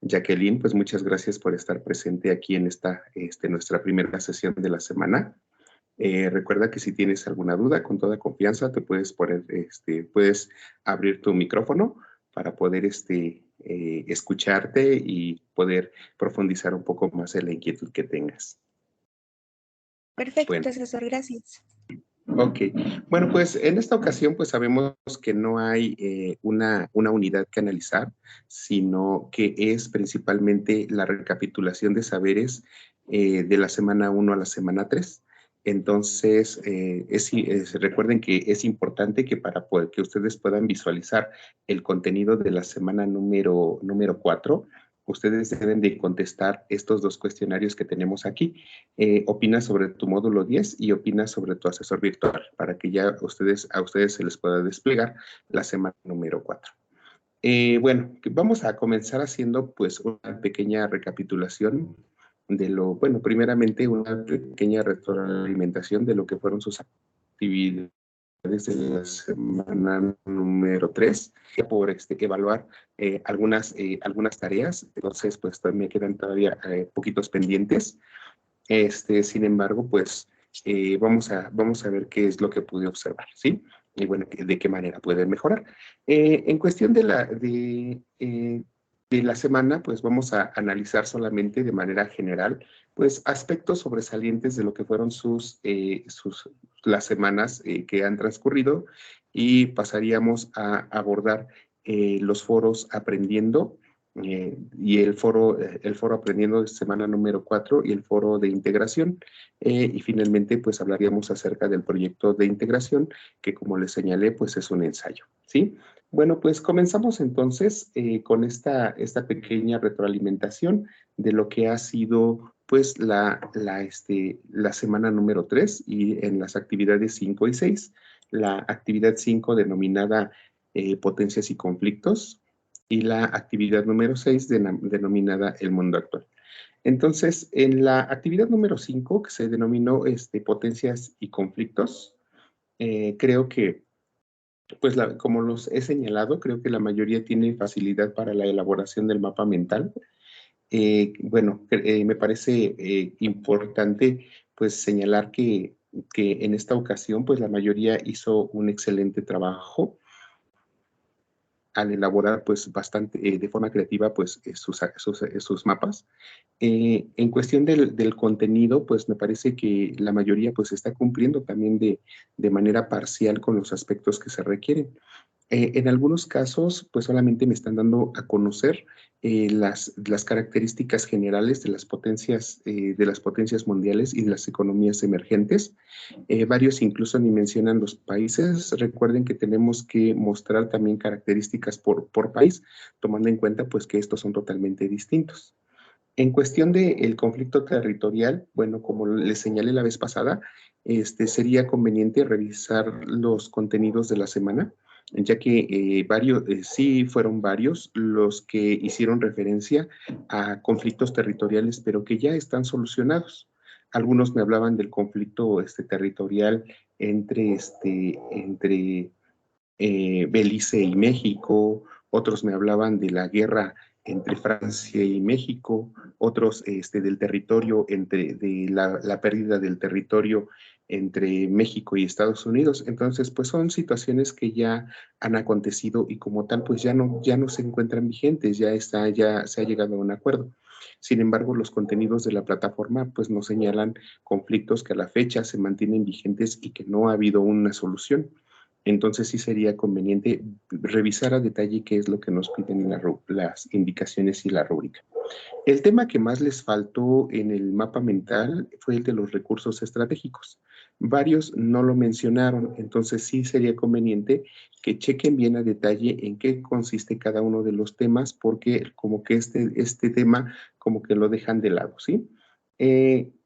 Jacqueline, pues muchas gracias por estar presente aquí en esta, nuestra primera sesión de la semana. Recuerda que si tienes alguna duda, con toda confianza te puedes poner, puedes abrir tu micrófono para poder escucharte y poder profundizar un poco más en la inquietud que tengas. Perfecto, Bueno. asesor, gracias. Ok, bueno, pues en esta ocasión pues sabemos que no hay una unidad que analizar, sino que es principalmente la recapitulación de saberes de la semana 1 a la semana 3. Entonces, recuerden que es importante que para poder, que ustedes puedan visualizar el contenido de la semana número 4, ustedes deben de contestar estos dos cuestionarios que tenemos aquí. Opina sobre tu módulo 10 y opina sobre tu asesor virtual para que ya a ustedes se les pueda desplegar la semana número 4. Bueno, vamos a comenzar haciendo pues una pequeña recapitulación de lo, bueno, primeramente una pequeña retroalimentación de lo que fueron sus actividades de la semana número 3 por evaluar algunas tareas. Entonces, pues también quedan todavía poquitos pendientes. Sin embargo, pues vamos a ver qué es lo que pude observar, ¿sí? Y bueno, de qué manera pueden mejorar. En cuestión de la semana, pues vamos a analizar solamente de manera general, pues aspectos sobresalientes de lo que fueron las semanas que han transcurrido y pasaríamos a abordar los foros aprendiendo, y el foro aprendiendo de semana número 4 y el foro de integración. Y finalmente, pues hablaríamos acerca del proyecto de integración, que como les señalé, pues es un ensayo, ¿sí? Bueno, pues comenzamos entonces con esta pequeña retroalimentación de lo que ha sido pues la semana número 3 y en las actividades 5 y 6. La actividad 5 denominada potencias y conflictos, y la actividad número 6 denominada el mundo actual. Entonces, en la actividad número 5, que se denominó potencias y conflictos, creo que, pues como los he señalado, creo que la mayoría tiene facilidad para la elaboración del mapa mental. Bueno, me parece importante pues señalar que en esta ocasión pues la mayoría hizo un excelente trabajo al elaborar pues bastante de forma creativa pues sus mapas. En cuestión del contenido, pues me parece que la mayoría pues está cumpliendo también de manera parcial con los aspectos que se requieren. En algunos casos, pues solamente me están dando a conocer las características generales de las potencias mundiales y de las economías emergentes. Varios incluso ni mencionan los países. Recuerden que tenemos que mostrar también características por país, tomando en cuenta pues que estos son totalmente distintos. En cuestión del conflicto territorial, bueno, como les señalé la vez pasada, sería conveniente revisar los contenidos de la semana, ya que sí fueron varios los que hicieron referencia a conflictos territoriales, pero que ya están solucionados. Algunos me hablaban del conflicto territorial entre Belice y México, otros me hablaban de la guerra entre Francia y México, otros del territorio, de la pérdida del territorio entre México y Estados Unidos. Entonces, pues son situaciones que ya han acontecido y como tal, pues ya no se encuentran vigentes, ya se ha llegado a un acuerdo. Sin embargo, los contenidos de la plataforma pues nos señalan conflictos que a la fecha se mantienen vigentes y que no ha habido una solución. Entonces sí sería conveniente revisar a detalle qué es lo que nos piden las indicaciones y la rúbrica. El tema que más les faltó en el mapa mental fue el de los recursos estratégicos. Varios no lo mencionaron, entonces sí sería conveniente que chequen bien a detalle en qué consiste cada uno de los temas, porque como que este tema como que lo dejan de lado, ¿sí?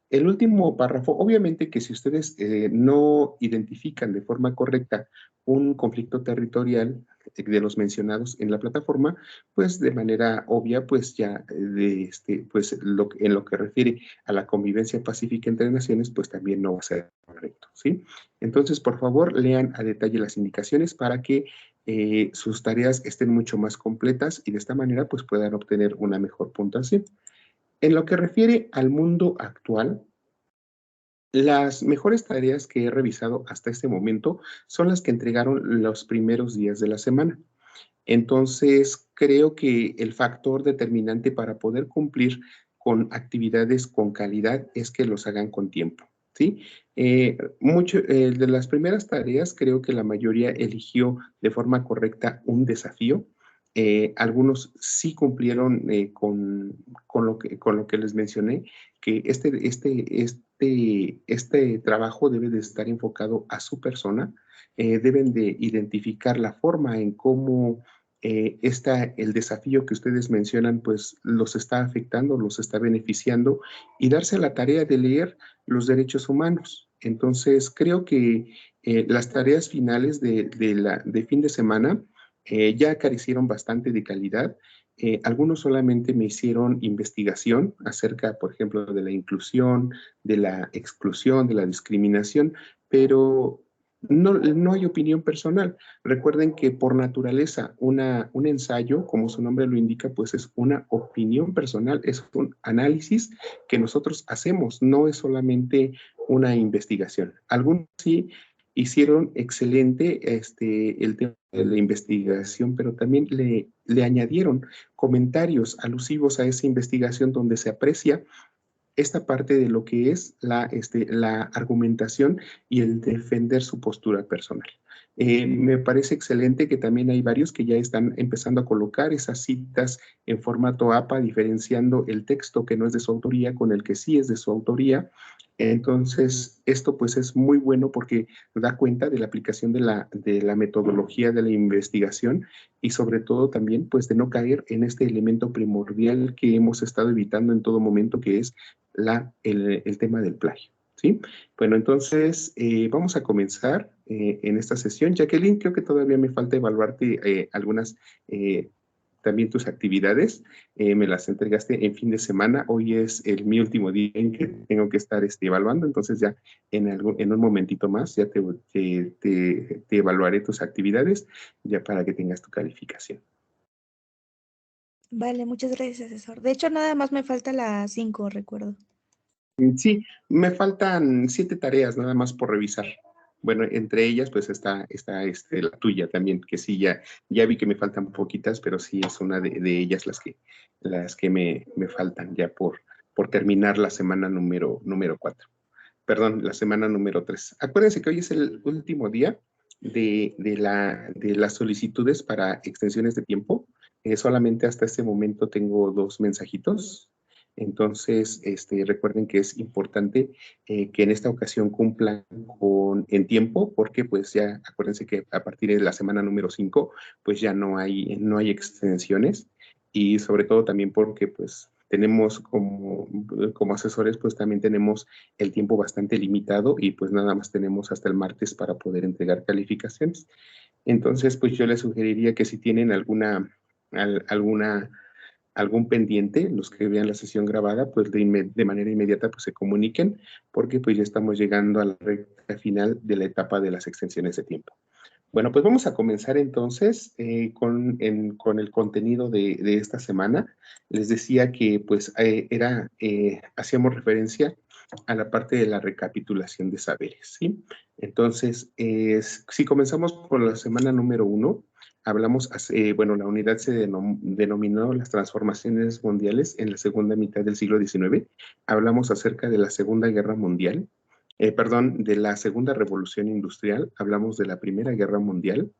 El último párrafo, obviamente que si ustedes no identifican de forma correcta un conflicto territorial de los mencionados en la plataforma, pues de manera obvia, pues ya pues en lo que refiere a la convivencia pacífica entre naciones, pues también no va a ser correcto, ¿sí? Entonces, por favor, lean a detalle las indicaciones para que sus tareas estén mucho más completas y de esta manera pues puedan obtener una mejor puntuación. En lo que refiere al mundo actual, las mejores tareas que he revisado hasta este momento son las que entregaron los primeros días de la semana. Entonces, creo que el factor determinante para poder cumplir con actividades con calidad es que los hagan con tiempo, ¿sí? De las primeras tareas, creo que la mayoría eligió de forma correcta un desafío. Algunos sí cumplieron con lo que les mencioné, que este trabajo debe de estar enfocado a su persona. Deben de identificar la forma en cómo el desafío que ustedes mencionan, pues los está afectando, los está beneficiando y darse la tarea de leer los derechos humanos. Entonces, creo que las tareas finales de fin de semana ya carecieron bastante de calidad. Algunos solamente me hicieron investigación acerca, por ejemplo, de la inclusión, de la exclusión, de la discriminación, pero no hay opinión personal. Recuerden que por naturaleza un ensayo, como su nombre lo indica, pues es una opinión personal, es un análisis que nosotros hacemos, no es solamente una investigación. Algunos sí hicieron excelente el tema de la investigación, pero también le añadieron comentarios alusivos a esa investigación donde se aprecia esta parte de lo que es la argumentación y el defender su postura personal. Me parece excelente que también hay varios que ya están empezando a colocar esas citas en formato APA, diferenciando el texto que no es de su autoría con el que sí es de su autoría. Entonces, esto pues es muy bueno porque da cuenta de la aplicación de la metodología de la investigación y sobre todo también pues de no caer en este elemento primordial que hemos estado evitando en todo momento, que es el tema del plagio, ¿sí? Bueno, entonces vamos a comenzar en esta sesión. Jacqueline, creo que todavía me falta evaluarte algunas, también tus actividades. Me las entregaste en fin de semana. Hoy es mi último día en que tengo que estar evaluando, entonces ya en un momentito más ya te evaluaré tus actividades ya para que tengas tu calificación. Vale, muchas gracias, asesor. De hecho, nada más me falta la 5, recuerdo. Sí, me faltan 7 tareas nada más por revisar. Bueno, entre ellas pues está la tuya también, que sí, ya vi que me faltan poquitas, pero sí es una de ellas las que me faltan ya por terminar la semana número 4. Perdón, la semana número 3. Acuérdense que hoy es el último día de las solicitudes para extensiones de tiempo. Solamente hasta este momento tengo 2 mensajitos. Entonces, recuerden que es importante que en esta ocasión cumplan en tiempo, porque pues ya acuérdense que a partir de la semana número 5, pues ya no hay extensiones y sobre todo también porque pues tenemos como asesores, pues también tenemos el tiempo bastante limitado y pues nada más tenemos hasta el martes para poder entregar calificaciones. Entonces, pues yo les sugeriría que si tienen algún pendiente, los que vean la sesión grabada, pues de manera inmediata pues se comuniquen, porque pues ya estamos llegando a la recta final de la etapa de las extensiones de tiempo. Bueno, pues vamos a comenzar entonces con el contenido de esta semana. Les decía que pues hacíamos referencia a la parte de la recapitulación de saberes, ¿sí? Entonces, si comenzamos por la semana número 1, hablamos, bueno, la unidad se denominó las transformaciones mundiales en la segunda mitad del siglo XIX. Hablamos acerca de la Segunda Guerra Mundial, de la Segunda Revolución Industrial, hablamos de la Primera Guerra Mundial.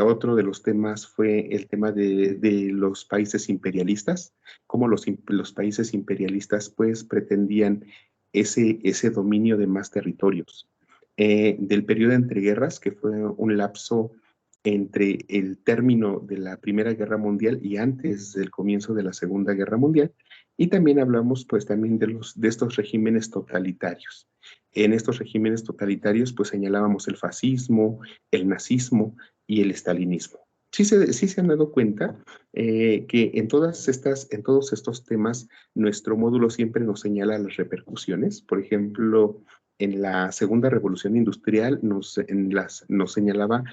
Otro de los temas fue el tema de los países imperialistas, cómo los países imperialistas pues pretendían ese dominio de más territorios. Del periodo entre guerras, que fue un lapso entre el término de la Primera Guerra Mundial y antes del comienzo de la Segunda Guerra Mundial, y también hablamos pues también de estos regímenes totalitarios. En estos regímenes totalitarios pues señalábamos el fascismo, el nazismo y el estalinismo. Sí se han dado cuenta que en todos estos temas nuestro módulo siempre nos señala las repercusiones. Por ejemplo, en la segunda revolución industrial nos señalaba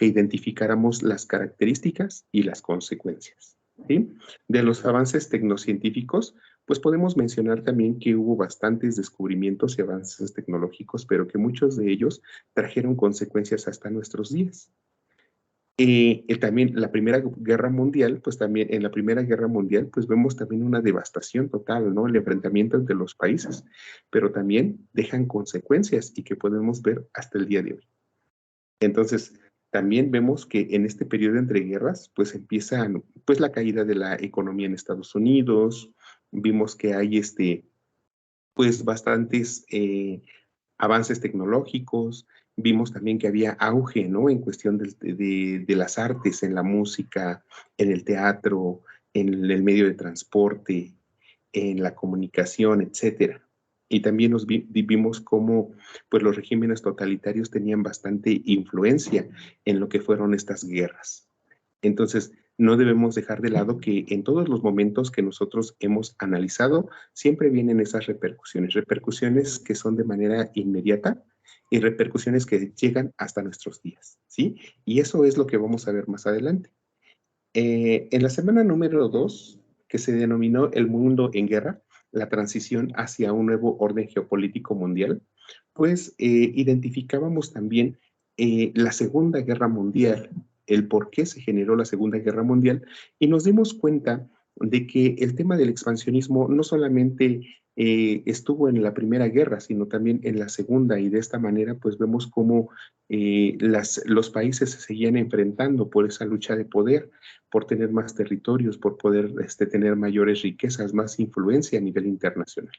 que identificáramos las características y las consecuencias, ¿sí? De los avances tecnocientíficos, pues podemos mencionar también que hubo bastantes descubrimientos y avances tecnológicos, pero que muchos de ellos trajeron consecuencias hasta nuestros días. También la Primera Guerra Mundial, pues también en la Primera Guerra Mundial, pues vemos también una devastación total, ¿no? El enfrentamiento entre los países, pero también dejan consecuencias y que podemos ver hasta el día de hoy. Entonces, también vemos que en este periodo entre guerras, pues empiezan, pues la caída de la economía en Estados Unidos, vimos que hay pues bastantes avances tecnológicos, vimos también que había auge, ¿no? En cuestión de las artes, en la música, en el teatro, en el medio de transporte, en la comunicación, etcétera. Y también vimos cómo pues, los regímenes totalitarios tenían bastante influencia en lo que fueron estas guerras. Entonces, no debemos dejar de lado que en todos los momentos que nosotros hemos analizado, siempre vienen esas repercusiones que son de manera inmediata y repercusiones que llegan hasta nuestros días, ¿sí? Y eso es lo que vamos a ver más adelante. En la semana número 2, que se denominó El mundo en guerra, la transición hacia un nuevo orden geopolítico mundial, pues identificábamos también la Segunda Guerra Mundial, el por qué se generó la Segunda Guerra Mundial, y nos dimos cuenta de que el tema del expansionismo no solamente estuvo en la Primera Guerra, sino también en la Segunda, y de esta manera pues vemos cómo los países se seguían enfrentando por esa lucha de poder, por tener más territorios, por poder tener mayores riquezas, más influencia a nivel internacional.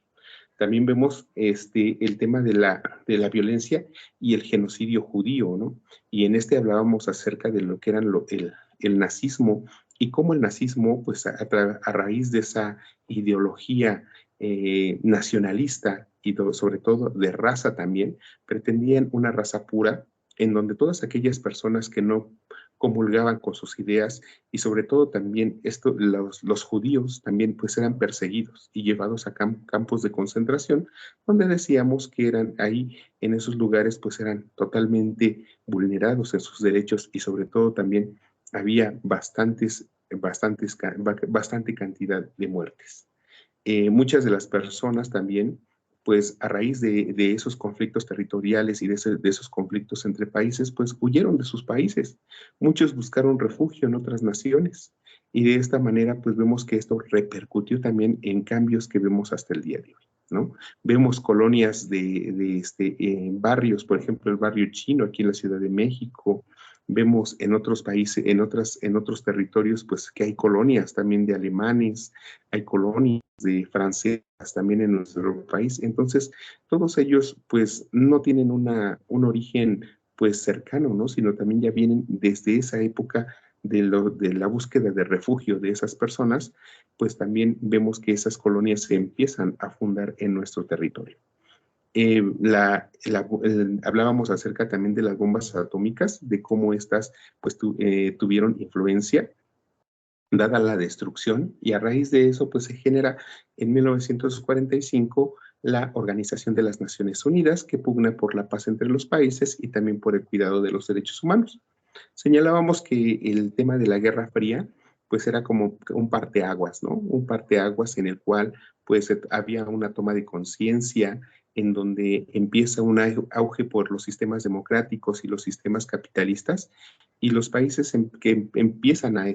También vemos el tema de la violencia y el genocidio judío, ¿no? Y en hablábamos acerca de lo que era el nazismo y cómo el nazismo, pues a raíz de esa ideología nacionalista y sobre todo de raza también, pretendían una raza pura en donde todas aquellas personas que no comulgaban con sus ideas y sobre todo también los judíos también pues eran perseguidos y llevados a campos de concentración donde decíamos que eran ahí en esos lugares pues eran totalmente vulnerados en sus derechos y sobre todo también había bastante cantidad de muertes. Muchas de las personas también, pues a raíz de esos conflictos territoriales y de esos conflictos entre países, pues huyeron de sus países. Muchos buscaron refugio en otras naciones y de esta manera, pues vemos que esto repercutió también en cambios que vemos hasta el día de hoy, ¿no? Vemos colonias en barrios, por ejemplo, el barrio chino aquí en la Ciudad de México. Vemos en otros países, en otros territorios, pues que hay colonias también de alemanes, hay colonias de francesas también en nuestro país. Entonces, todos ellos pues no tienen un origen pues cercano, ¿no? Sino también ya vienen desde esa época de la búsqueda de refugio de esas personas, pues también vemos que esas colonias se empiezan a fundar en nuestro territorio. Hablábamos acerca también de las bombas atómicas, de cómo estas pues tuvieron influencia dada la destrucción, y a raíz de eso pues se genera en 1945 la Organización de las Naciones Unidas, que pugna por la paz entre los países y también por el cuidado de los derechos humanos. Señalábamos que el tema de la Guerra Fría pues era como un parteaguas, ¿no? Un parteaguas en el cual pues había una toma de conciencia en donde empieza un auge por los sistemas democráticos y los sistemas capitalistas, y los países que empiezan a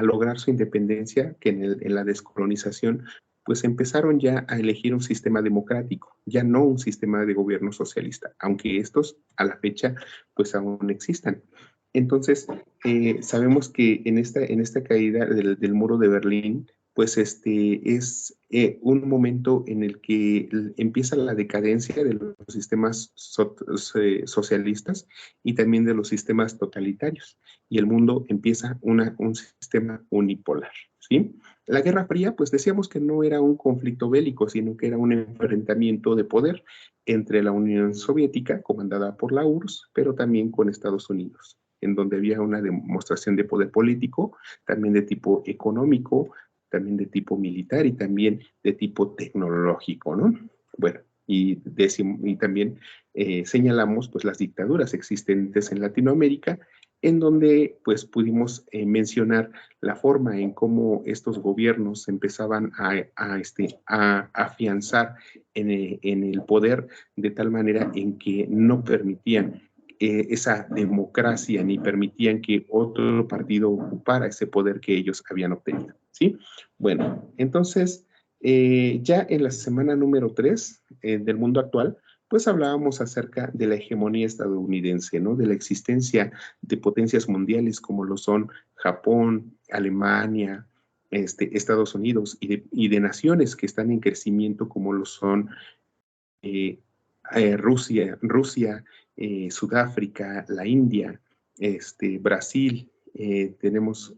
lograr su independencia, que en la descolonización, pues empezaron ya a elegir un sistema democrático, ya no un sistema de gobierno socialista, aunque estos a la fecha pues aún existan. Entonces, sabemos que en esta caída del muro de Berlín, pues es un momento en el que empieza la decadencia de los sistemas socialistas y también de los sistemas totalitarios, y el mundo empieza un sistema unipolar, ¿sí? La Guerra Fría, pues decíamos que no era un conflicto bélico, sino que era un enfrentamiento de poder entre la Unión Soviética, comandada por la URSS, pero también con Estados Unidos, en donde había una demostración de poder político, también de tipo económico, también de tipo militar y también de tipo tecnológico, ¿no? Bueno, y también señalamos pues las dictaduras existentes en Latinoamérica, en donde pues pudimos mencionar la forma en cómo estos gobiernos empezaban a afianzar en el poder, de tal manera en que no permitían esa democracia ni permitían que otro partido ocupara ese poder que ellos habían obtenido, ¿sí? Bueno, entonces, ya en la semana número 3 del mundo actual, pues hablábamos acerca de la hegemonía estadounidense, ¿no? De la existencia de potencias mundiales como lo son Japón, Alemania, Estados Unidos y de naciones que están en crecimiento como lo son Rusia, Sudáfrica, la India, Brasil, tenemos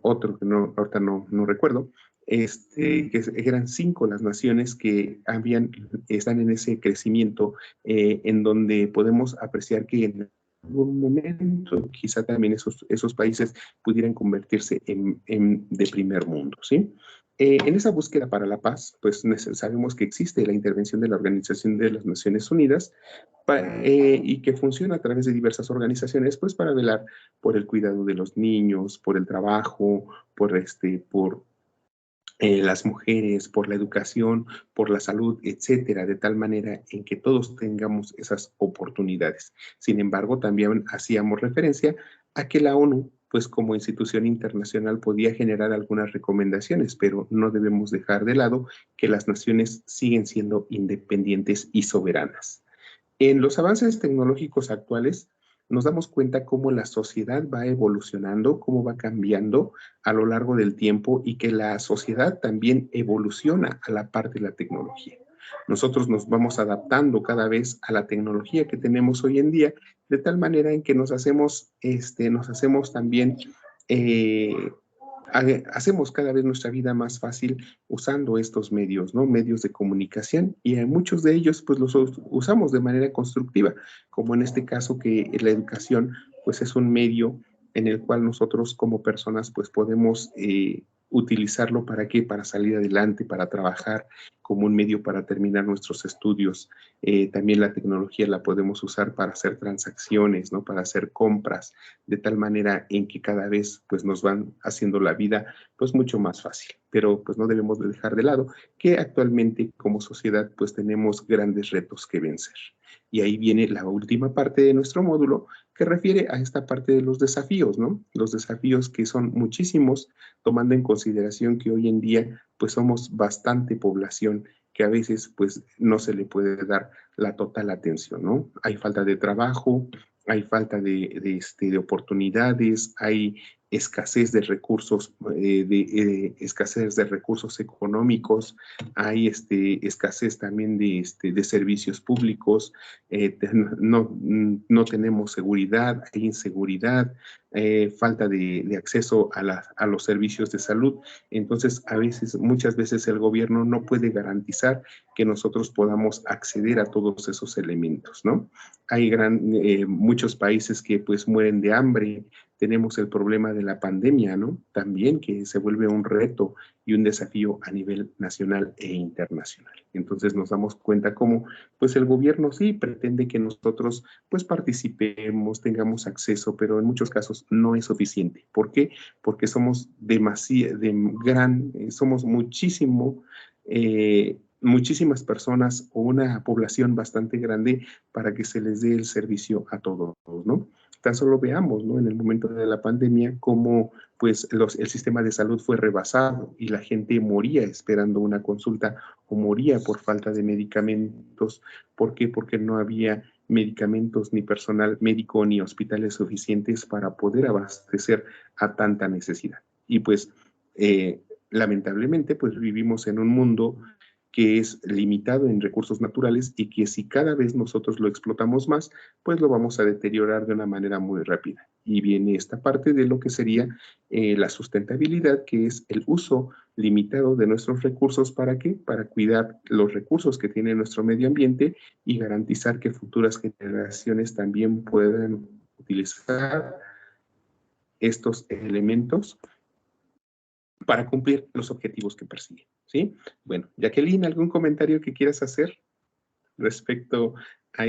otro que no, ahorita no recuerdo, eran 5 las naciones que están en ese crecimiento, en donde podemos apreciar que en algún momento quizá también esos países pudieran convertirse de primer mundo, ¿sí? En esa búsqueda para la paz, pues sabemos que existe la intervención de la Organización de las Naciones Unidas y que funciona a través de diversas organizaciones, pues para velar por el cuidado de los niños, por el trabajo, por las mujeres, por la educación, por la salud, etcétera, de tal manera en que todos tengamos esas oportunidades. Sin embargo, también hacíamos referencia a que la ONU, pues como institución internacional, podía generar algunas recomendaciones, pero no debemos dejar de lado que las naciones siguen siendo independientes y soberanas. En los avances tecnológicos actuales, nos damos cuenta cómo la sociedad va evolucionando, cómo va cambiando a lo largo del tiempo y que la sociedad también evoluciona a la par de la tecnología. Nosotros nos vamos adaptando cada vez a la tecnología que tenemos hoy en día, de tal manera en que nos hacemos también eh, hacemos cada vez nuestra vida más fácil usando estos medios, ¿no? Medios de comunicación, y en muchos de ellos pues los usamos de manera constructiva, como en este caso que la educación pues es un medio en el cual nosotros como personas pues podemos utilizarlo para qué, para salir adelante, para trabajar, como un medio para terminar nuestros estudios. También la tecnología la podemos usar para hacer transacciones, ¿no? Para hacer compras, de tal manera en que cada vez pues nos van haciendo la vida pues mucho más fácil. Pero pues no debemos de dejar de lado que actualmente como sociedad pues tenemos grandes retos que vencer. Y ahí viene la última parte de nuestro módulo que refiere a esta parte de los desafíos, ¿no? Los desafíos que son muchísimos, tomando en consideración que hoy en día pues somos bastante población que a veces pues no se le puede dar la total atención, ¿no? Hay falta de trabajo, hay falta de oportunidades, hay escasez de recursos, escasez de recursos económicos, hay escasez también de servicios públicos, no tenemos seguridad, hay inseguridad, falta de acceso a los servicios de salud. Entonces, muchas veces el gobierno no puede garantizar que nosotros podamos acceder a todos esos elementos, ¿no? Hay muchos países que pues mueren de hambre. Tenemos el problema de la pandemia, ¿no? También que se vuelve un reto y un desafío a nivel nacional e internacional. Entonces nos damos cuenta cómo pues el gobierno sí pretende que nosotros pues participemos, tengamos acceso, pero en muchos casos no es suficiente. ¿Por qué? Porque somos somos muchísimas personas o una población bastante grande para que se les dé el servicio a todos, ¿no? Tan solo veamos, ¿no? En el momento de la pandemia, cómo pues el sistema de salud fue rebasado y la gente moría esperando una consulta o moría por falta de medicamentos. ¿Por qué? Porque no había medicamentos, ni personal médico, ni hospitales suficientes para poder abastecer a tanta necesidad. Y pues, lamentablemente, pues vivimos en un mundo que es limitado en recursos naturales y que si cada vez nosotros lo explotamos más, pues lo vamos a deteriorar de una manera muy rápida. Y viene esta parte de lo que sería la sustentabilidad, que es el uso limitado de nuestros recursos. ¿Para qué? Para cuidar los recursos que tiene nuestro medio ambiente y garantizar que futuras generaciones también puedan utilizar estos elementos para cumplir los objetivos que persiguen, ¿sí? ¿sí? Bueno, Jacqueline, ¿algún comentario que quieras hacer respecto a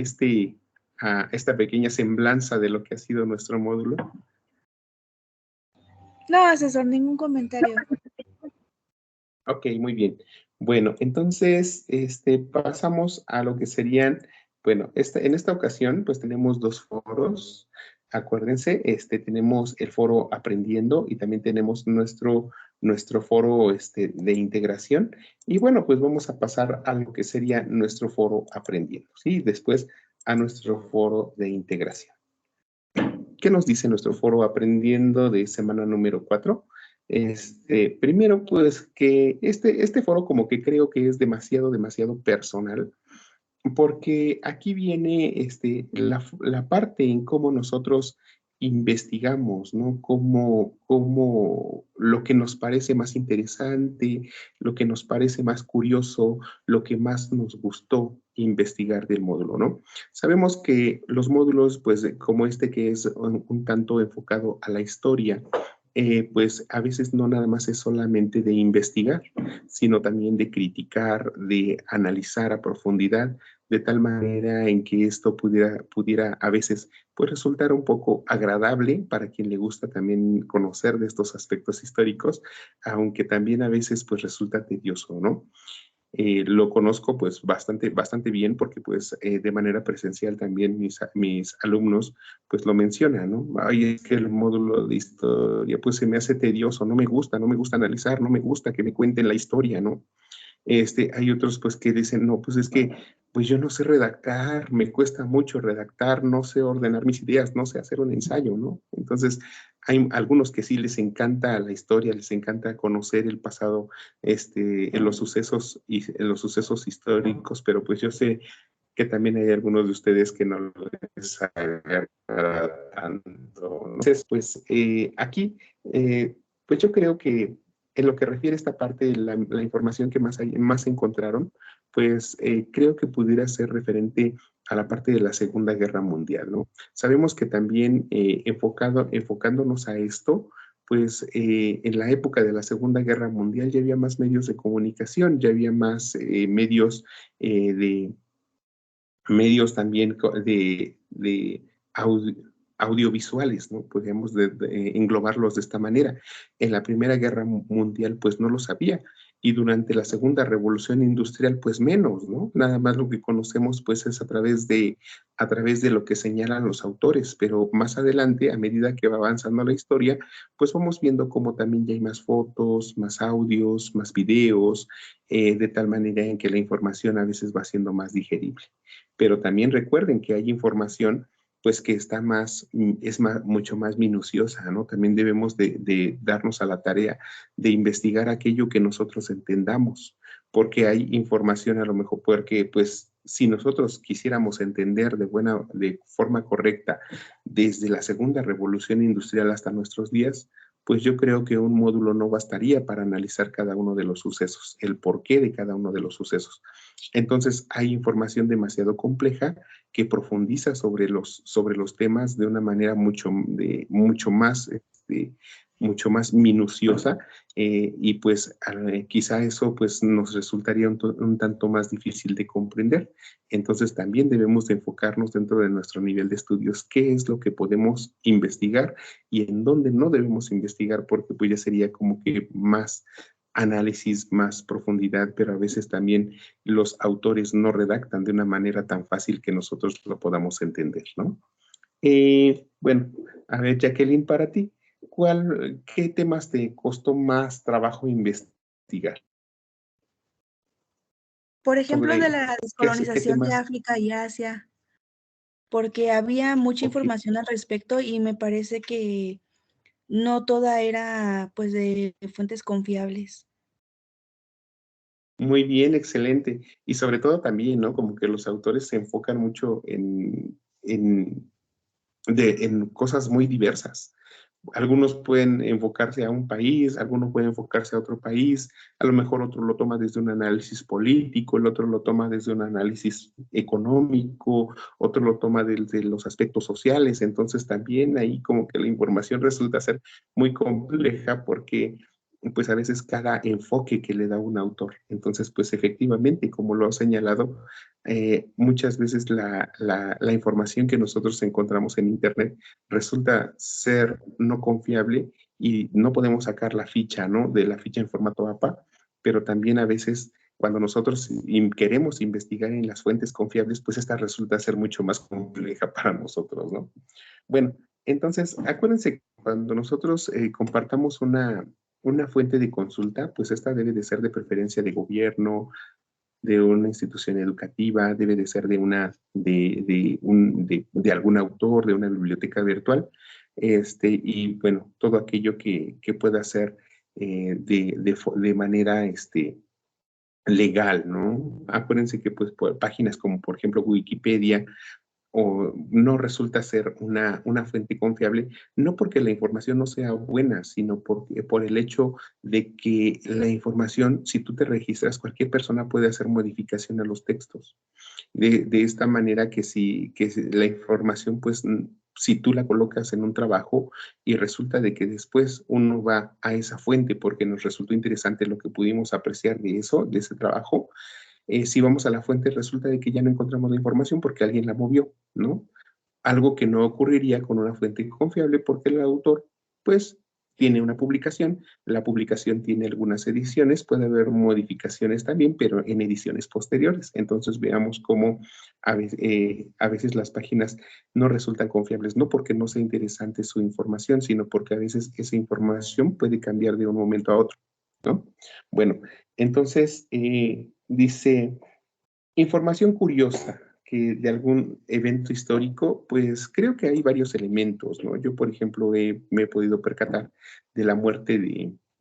a esta pequeña semblanza de lo que ha sido nuestro módulo? No, asesor, ningún comentario. Ok, muy bien. Bueno, entonces, pasamos a lo que serían, bueno, en esta ocasión, pues tenemos dos foros. Acuérdense, tenemos el foro Aprendiendo y también tenemos nuestro foro de integración. Y bueno, pues vamos a pasar a lo que sería nuestro foro Aprendiendo, ¿sí? Después a nuestro foro de integración. ¿Qué nos dice nuestro foro Aprendiendo de semana número 4? Primero, pues que este foro como que creo que es demasiado personal, porque aquí viene la parte en cómo nosotros investigamos, ¿no? Cómo lo que nos parece más interesante, lo que nos parece más curioso, lo que más nos gustó investigar del módulo, ¿no? Sabemos que los módulos, pues como este que es un tanto enfocado a la historia, pues a veces no nada más es solamente de investigar, sino también de criticar, de analizar a profundidad, de tal manera en que esto pudiera a veces pues resultar un poco agradable para quien le gusta también conocer de estos aspectos históricos, aunque también a veces pues resulta tedioso, ¿no? Lo conozco pues bastante bien porque pues de manera presencial también mis alumnos pues lo mencionan, ¿no? Ay, es que el módulo de historia pues se me hace tedioso, no me gusta analizar, no me gusta que me cuenten la historia, ¿no? Hay otros pues que dicen, no, pues es que pues yo no sé redactar, me cuesta mucho redactar, no sé ordenar mis ideas, no sé hacer un ensayo, ¿no? Entonces, hay algunos que sí les encanta la historia, les encanta conocer el pasado, en los sucesos históricos, pero pues yo sé que también hay algunos de ustedes que no les agrada tanto. Entonces, pues aquí, pues yo creo que en lo que refiere a esta parte de la información que más encontraron, pues creo que pudiera ser referente a la parte de la Segunda Guerra Mundial, ¿no? Sabemos que también enfocándonos a esto, pues en la época de la Segunda Guerra Mundial ya había más medios de comunicación, ya había más de medios también de audiovisuales, ¿no? Podríamos englobarlos de esta manera. En la Primera Guerra Mundial, pues no lo sabía. Y durante la Segunda Revolución Industrial, pues menos, ¿no? Nada más lo que conocemos, pues es a través de lo que señalan los autores. Pero más adelante, a medida que va avanzando la historia, pues vamos viendo cómo también ya hay más fotos, más audios, más videos, de tal manera en que la información a veces va siendo más digerible. Pero también recuerden que hay información pues que está mucho más minuciosa, ¿no? También debemos de darnos a la tarea de investigar aquello que nosotros entendamos, porque hay información a lo mejor, porque pues si nosotros quisiéramos entender de forma correcta desde la segunda revolución industrial hasta nuestros días, pues yo creo que un módulo no bastaría para analizar cada uno de los sucesos, el porqué de cada uno de los sucesos. Entonces, hay información demasiado compleja que profundiza sobre los temas de una manera mucho más minuciosa y pues quizá eso pues nos resultaría un tanto más difícil de comprender. Entonces también debemos de enfocarnos dentro de nuestro nivel de estudios qué es lo que podemos investigar y en dónde no debemos investigar porque pues ya sería como que más análisis, más profundidad, pero a veces también los autores no redactan de una manera tan fácil que nosotros lo podamos entender, ¿no? Bueno, a ver, Jacqueline, para ti, ¿qué temas te costó más trabajo investigar? Por ejemplo, de Sobre la qué descolonización de temas, África y Asia, porque había mucha ok, información al respecto y me parece que no toda era pues de fuentes confiables. muy bien, excelente. Y sobre todo también, ¿no? Como que los autores se enfocan mucho en cosas muy diversas. Algunos pueden enfocarse a un país, algunos pueden enfocarse a otro país, a lo mejor otro lo toma desde un análisis político, el otro lo toma desde un análisis económico, otro lo toma desde los aspectos sociales, entonces también ahí como que la información resulta ser muy compleja porque pues a veces cada enfoque que le da un autor. Entonces, pues efectivamente, como lo ha señalado, muchas veces la información que nosotros encontramos en Internet resulta ser no confiable y no podemos sacar la ficha, ¿no? De la ficha en formato APA, pero también a veces cuando nosotros queremos investigar en las fuentes confiables, pues esta resulta ser mucho más compleja para nosotros, ¿no? Bueno, entonces, acuérdense, cuando nosotros compartamos una fuente de consulta, pues esta debe de ser de preferencia de gobierno, de una institución educativa, debe de ser de algún autor, de una biblioteca virtual, y bueno, todo aquello que pueda ser de manera legal, ¿no? Acuérdense que pues páginas como por ejemplo Wikipedia o no resulta ser una fuente confiable, no porque la información no sea buena, sino por el hecho de que la información, si tú te registras, cualquier persona puede hacer modificación a los textos. De esta manera que si la información, pues, si tú la colocas en un trabajo y resulta de que después uno va a esa fuente porque nos resultó interesante lo que pudimos apreciar de eso, de ese trabajo, si vamos a la fuente resulta de que ya no encontramos la información porque alguien la movió, ¿no? Algo que no ocurriría con una fuente confiable porque el autor, pues, tiene una publicación, la publicación tiene algunas ediciones, puede haber modificaciones también, pero en ediciones posteriores. Entonces veamos cómo a veces las páginas no resultan confiables, no porque no sea interesante su información, sino porque a veces esa información puede cambiar de un momento a otro, ¿no? Bueno, entonces dice información curiosa que de algún evento histórico, pues creo que hay varios elementos, ¿no? Yo, por ejemplo, me he podido percatar de la muerte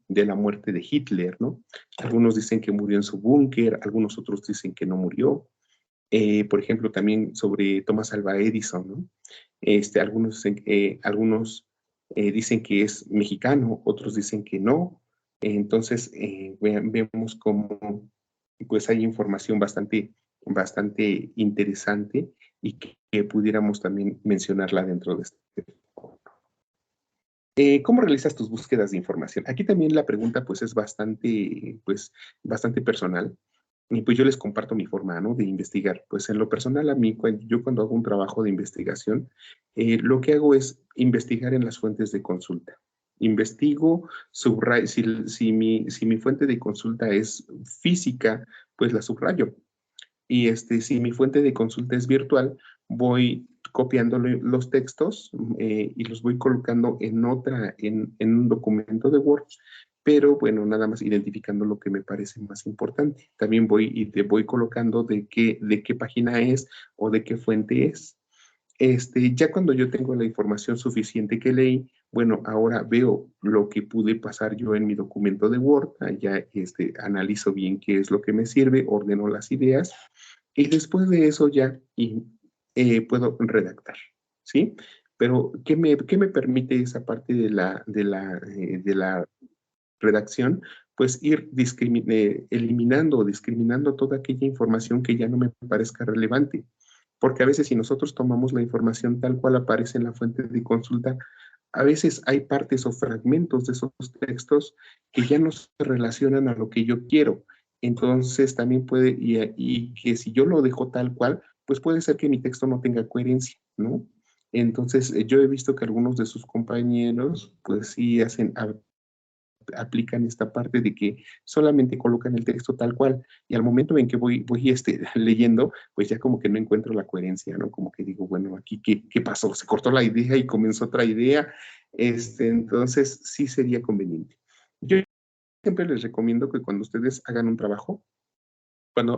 de la muerte de Hitler, ¿no? Algunos dicen que murió en su búnker, algunos otros dicen que no murió. Por ejemplo, también sobre Thomas Alva Edison, ¿no? Algunos dicen que es mexicano, otros dicen que no. Entonces, vemos cómo pues hay información bastante interesante y que pudiéramos también mencionarla dentro de este. ¿Cómo realizas tus búsquedas de información? Aquí también la pregunta pues es bastante personal. Y pues yo les comparto mi forma, ¿no? De investigar. Pues en lo personal, a mí, yo cuando hago un trabajo de investigación, lo que hago es investigar en las fuentes de consulta. Investigo, subrayo, si mi fuente de consulta es física, pues la subrayo. Y si mi fuente de consulta es virtual, voy copiando los textos y los voy colocando en un documento de Word, pero bueno, nada más identificando lo que me parece más importante. También voy y te voy colocando de qué página es o de qué fuente es. Ya cuando yo tengo la información suficiente que leí, bueno, ahora veo lo que pude pasar yo en mi documento de Word, ya analizo bien qué es lo que me sirve, ordeno las ideas y después de eso ya puedo redactar, ¿sí? Pero, ¿qué me permite esa parte de la redacción? Pues ir eliminando o discriminando toda aquella información que ya no me parezca relevante. Porque a veces si nosotros tomamos la información tal cual aparece en la fuente de consulta, a veces hay partes o fragmentos de esos textos que ya no se relacionan a lo que yo quiero. Entonces también y que si yo lo dejo tal cual, pues puede ser que mi texto no tenga coherencia, ¿no? Entonces yo he visto que algunos de sus compañeros, pues sí aplican esta parte de que solamente colocan el texto tal cual y al momento en que voy leyendo, pues ya como que no encuentro la coherencia, ¿no? Como que digo, bueno, aquí, ¿qué pasó? Se cortó la idea y comenzó otra idea, entonces sí sería conveniente. Yo siempre les recomiendo que cuando ustedes hagan un trabajo,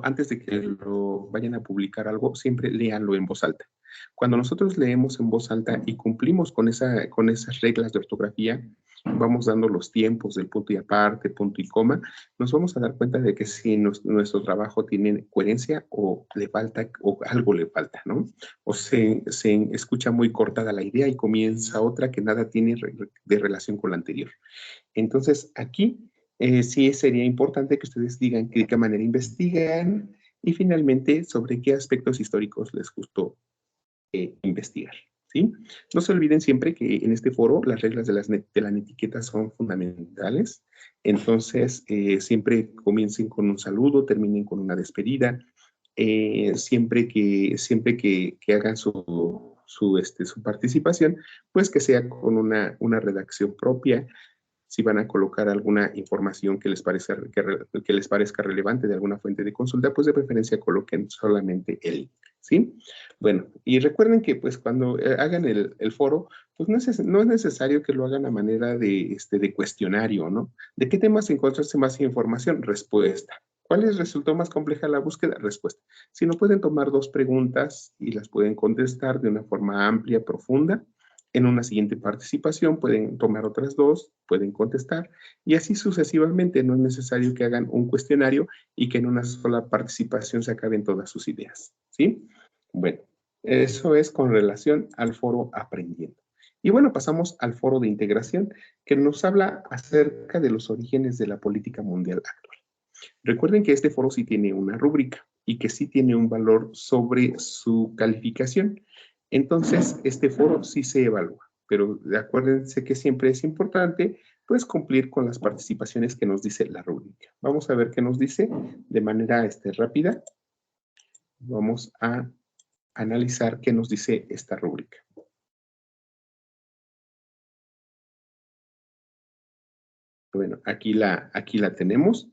antes de que lo vayan a publicar algo, siempre léanlo en voz alta. Cuando nosotros leemos en voz alta y cumplimos con esas reglas de ortografía, vamos dando los tiempos del punto y aparte, punto y coma, nos vamos a dar cuenta de que si nuestro trabajo tiene coherencia o le falta, o algo le falta, ¿no? O se escucha muy cortada la idea y comienza otra que nada tiene de relación con la anterior. Entonces, aquí sí sería importante que ustedes digan de qué manera investigan y finalmente sobre qué aspectos históricos les gustó investigar. ¿sí? No se olviden siempre que en este foro las reglas de la netiqueta son fundamentales. Entonces, siempre comiencen con un saludo, terminen con una despedida. Siempre que hagan su participación, pues que sea con una redacción propia. Si van a colocar alguna información que les parezca relevante de alguna fuente de consulta, pues de preferencia coloquen solamente el link, ¿sí? Bueno, y recuerden que pues cuando hagan el foro, pues no es necesario que lo hagan a manera de cuestionario, ¿no? ¿De qué temas encontraste más información? Respuesta. ¿Cuál les resultó más compleja la búsqueda? Respuesta. Si no, pueden tomar 2 preguntas y las pueden contestar de una forma amplia, profunda. En una siguiente participación pueden tomar otras 2, pueden contestar y así sucesivamente. No es necesario que hagan un cuestionario y que en una sola participación se acaben todas sus ideas, ¿sí? Bueno, eso es con relación al foro Aprendiendo. Y bueno, pasamos al foro de integración, que nos habla acerca de los orígenes de la política mundial actual. Recuerden que este foro sí tiene una rúbrica y que sí tiene un valor sobre su calificación. Entonces, este foro sí se evalúa, pero acuérdense que siempre es importante pues cumplir con las participaciones que nos dice la rúbrica. Vamos a ver qué nos dice de manera rápida. Vamos a analizar qué nos dice esta rúbrica. Bueno, aquí la tenemos.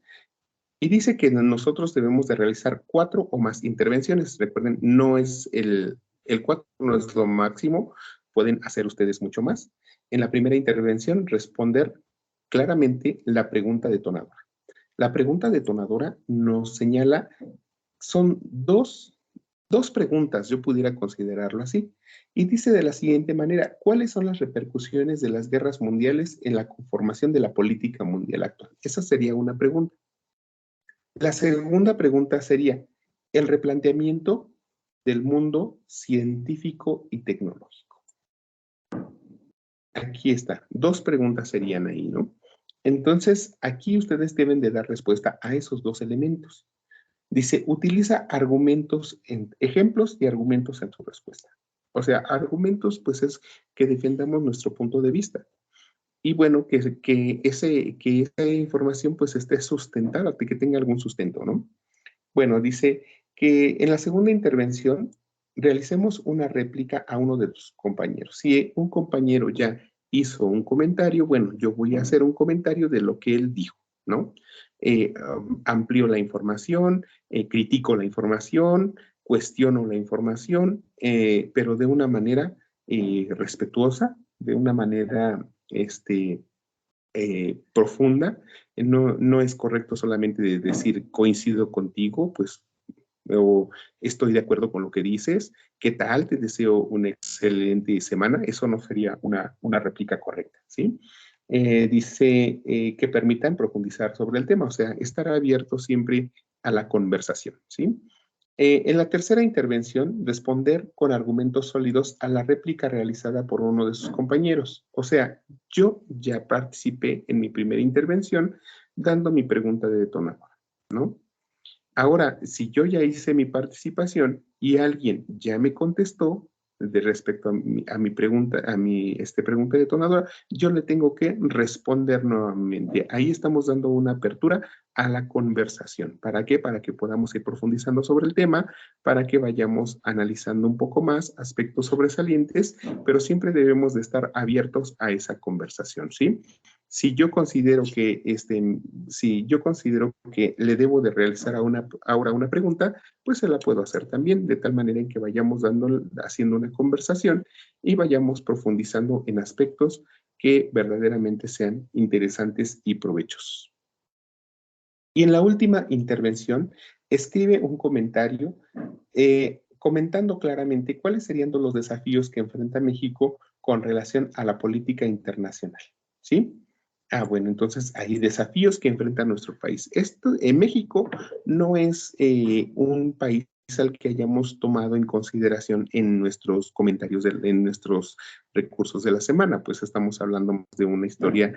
Y dice que nosotros debemos de realizar 4 o más intervenciones. Recuerden, no es el 4 no es lo máximo, pueden hacer ustedes mucho más. En la primera intervención, responder claramente la pregunta detonadora. La pregunta detonadora nos señala, son dos preguntas, yo pudiera considerarlo así, y dice de la siguiente manera: ¿cuáles son las repercusiones de las guerras mundiales en la conformación de la política mundial actual? Esa sería una pregunta. La segunda pregunta sería el replanteamiento del mundo científico y tecnológico. Aquí está, 2 preguntas serían ahí, ¿no? Entonces, aquí ustedes deben de dar respuesta a esos 2 elementos. Dice, utiliza ejemplos y argumentos en tu respuesta. O sea, argumentos, pues es que defendamos nuestro punto de vista. Y bueno, que esa información pues esté sustentada, que tenga algún sustento, ¿no? Bueno, dice que en la segunda intervención realicemos una réplica a uno de tus compañeros. Si un compañero ya hizo un comentario, bueno, yo voy a hacer un comentario de lo que él dijo, ¿no? Amplío la información, critico la información, cuestiono la información, pero de una manera respetuosa, de una manera profunda. No es correcto solamente decir coincido contigo, pues, o estoy de acuerdo con lo que dices, ¿qué tal? Te deseo una excelente semana. Eso no sería una réplica correcta, ¿sí? Dice que permitan profundizar sobre el tema, o sea, estar abierto siempre a la conversación, ¿sí? En la tercera intervención, responder con argumentos sólidos a la réplica realizada por uno de sus compañeros. O sea, yo ya participé en mi primera intervención dando mi pregunta de detonador, ¿no? Ahora, si yo ya hice mi participación y alguien ya me contestó de respecto a mi pregunta, pregunta detonadora, yo le tengo que responder nuevamente. Ahí estamos dando una apertura a la conversación. ¿Para qué? Para que podamos ir profundizando sobre el tema, para que vayamos analizando un poco más aspectos sobresalientes, pero siempre debemos de estar abiertos a esa conversación, ¿sí? Si yo considero que le debo de realizar ahora una pregunta, pues se la puedo hacer también, de tal manera en que vayamos haciendo una conversación y vayamos profundizando en aspectos que verdaderamente sean interesantes y provechosos. Y en la última intervención, escribe un comentario comentando claramente cuáles serían los desafíos que enfrenta México con relación a la política internacional, ¿sí? Bueno, entonces hay desafíos que enfrenta nuestro país. Esto en México no es un país al que hayamos tomado en consideración en nuestros comentarios, en nuestros recursos de la semana, pues estamos hablando de una historia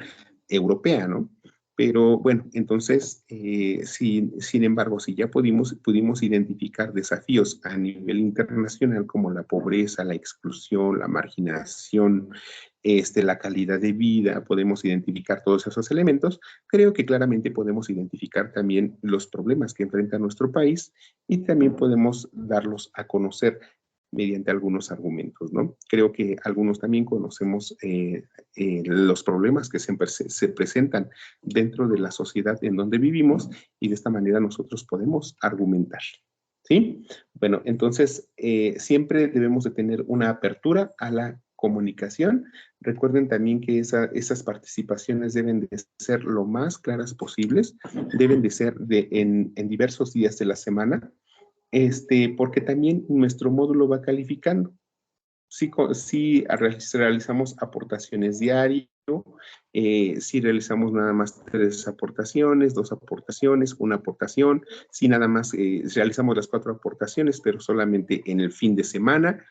europea, ¿no? Pero bueno, entonces, sin embargo, si ya pudimos identificar desafíos a nivel internacional como la pobreza, la exclusión, la marginación, la calidad de vida, podemos identificar todos esos elementos, creo que claramente podemos identificar también los problemas que enfrenta nuestro país y también podemos darlos a conocer mediante algunos argumentos, ¿no? Creo que algunos también conocemos los problemas que se presentan dentro de la sociedad en donde vivimos y de esta manera nosotros podemos argumentar, ¿sí? Bueno, entonces siempre debemos de tener una apertura a la comunicación. Recuerden también que esas participaciones deben de ser lo más claras posibles, deben de ser en diversos días de la semana, porque también nuestro módulo va calificando. Si realizamos aportaciones diario, si realizamos nada más 3 aportaciones, 2 aportaciones, 1 aportación, si nada más realizamos las 4 aportaciones, pero solamente en el fin de semana,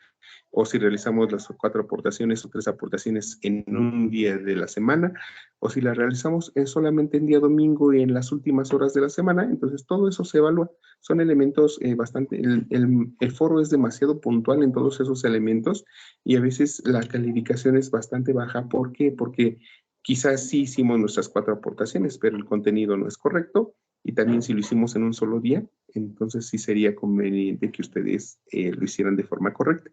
o si realizamos las 4 aportaciones o 3 aportaciones en un día de la semana, o si las realizamos solamente en día domingo y en las últimas horas de la semana, entonces todo eso se evalúa. Son elementos bastante, el foro es demasiado puntual en todos esos elementos y a veces la calificación es bastante baja. ¿Por qué? Porque quizás sí hicimos nuestras 4 aportaciones, pero el contenido no es correcto y también si lo hicimos en un solo día, entonces sí sería conveniente que ustedes lo hicieran de forma correcta.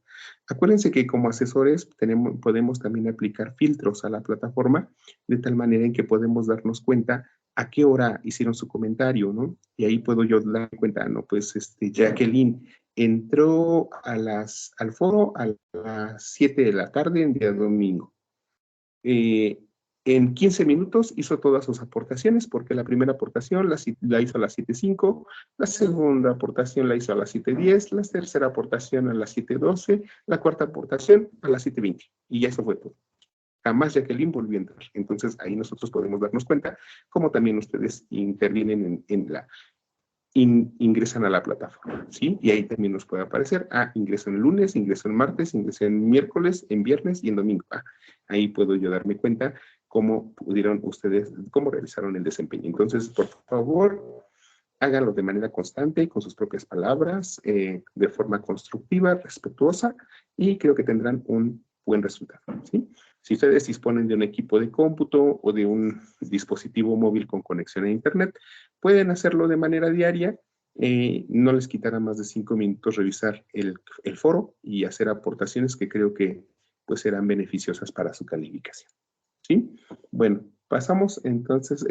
Acuérdense que como asesores podemos también aplicar filtros a la plataforma de tal manera en que podemos darnos cuenta a qué hora hicieron su comentario, ¿no? Y ahí puedo yo dar cuenta, no, pues Jacqueline entró al foro a las 7 de la tarde en día domingo. En 15 minutos hizo todas sus aportaciones, porque la primera aportación la hizo a las 7:05, la segunda aportación la hizo a las 7:10, la tercera aportación a las 7:12, la cuarta aportación a las 7:20. Y ya eso fue todo. Jamás Jacqueline volvió a entrar. Entonces ahí nosotros podemos darnos cuenta cómo también ustedes intervienen ingresan a la plataforma, ¿sí? Y ahí también nos puede aparecer, ingreso en lunes, ingreso en martes, ingreso en miércoles, en viernes y en domingo. Ahí puedo yo darme cuenta cómo pudieron ustedes, cómo realizaron el desempeño. Entonces, por favor, háganlo de manera constante, con sus propias palabras, de forma constructiva, respetuosa, y creo que tendrán un buen resultado, ¿sí? Si ustedes disponen de un equipo de cómputo o de un dispositivo móvil con conexión a Internet, pueden hacerlo de manera diaria. No les quitará más de 5 minutos revisar el foro y hacer aportaciones que creo que pues serán beneficiosas para su calificación, ¿sí? Bueno, pasamos entonces,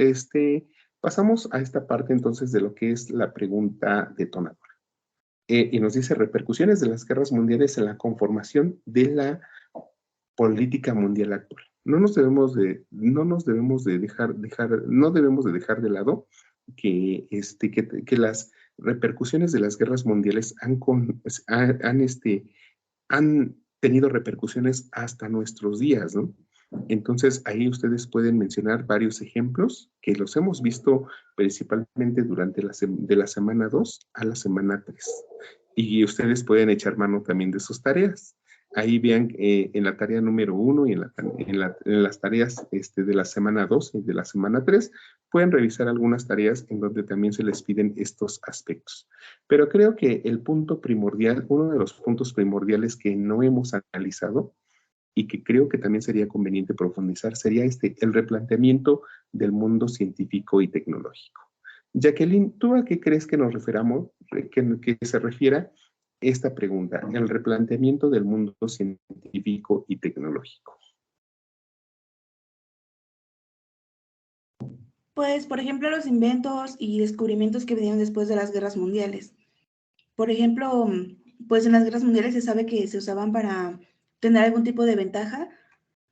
pasamos a esta parte entonces de lo que es la pregunta detonadora. Y nos dice repercusiones de las guerras mundiales en la conformación de la política mundial actual. No debemos de dejar de lado que las repercusiones de las guerras mundiales han tenido repercusiones hasta nuestros días, ¿no? Entonces, ahí ustedes pueden mencionar varios ejemplos que los hemos visto principalmente durante de la semana 2 a la semana 3. Y ustedes pueden echar mano también de sus tareas. Ahí vean en la tarea número 1 y en las tareas de la semana 2 y de la semana 3, pueden revisar algunas tareas en donde también se les piden estos aspectos. Pero creo que el punto primordial, uno de los puntos primordiales que no hemos analizado y que creo que también sería conveniente profundizar, sería el replanteamiento del mundo científico y tecnológico. Jacqueline, ¿tú a qué crees que nos referamos, que se refiera esta pregunta, el replanteamiento del mundo científico y tecnológico? Pues, por ejemplo, los inventos y descubrimientos que vinieron después de las guerras mundiales. Por ejemplo, pues en las guerras mundiales se sabe que se usaban para tener algún tipo de ventaja,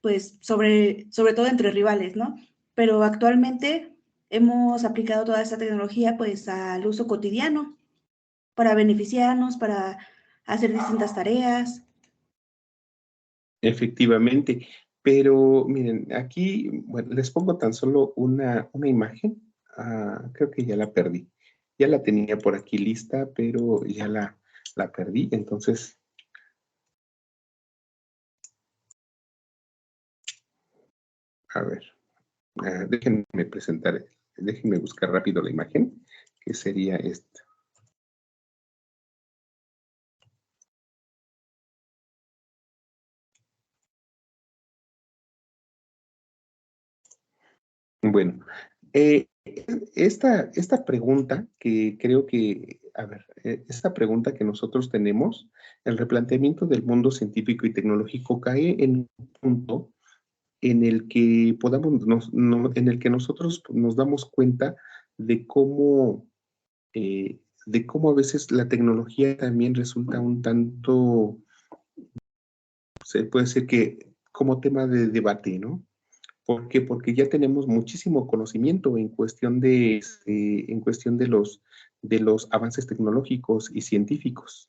pues sobre todo entre rivales, ¿no? Pero actualmente hemos aplicado toda esta tecnología pues al uso cotidiano para beneficiarnos, para hacer distintas tareas. Efectivamente, pero miren, aquí bueno, les pongo tan solo una imagen. Creo que ya la perdí. Ya la tenía por aquí lista, pero ya la perdí. Entonces, a ver, déjenme presentar déjenme buscar rápido la imagen, que sería esta. Bueno, esta pregunta que creo que, a ver, esta pregunta que nosotros tenemos, el replanteamiento del mundo científico y tecnológico cae en un punto en el que en el que nosotros nos damos cuenta de de cómo a veces la tecnología también resulta un tanto, se puede decir que como tema de debate, ¿no? ¿Por qué? Porque ya tenemos muchísimo conocimiento en cuestión de los avances tecnológicos y científicos,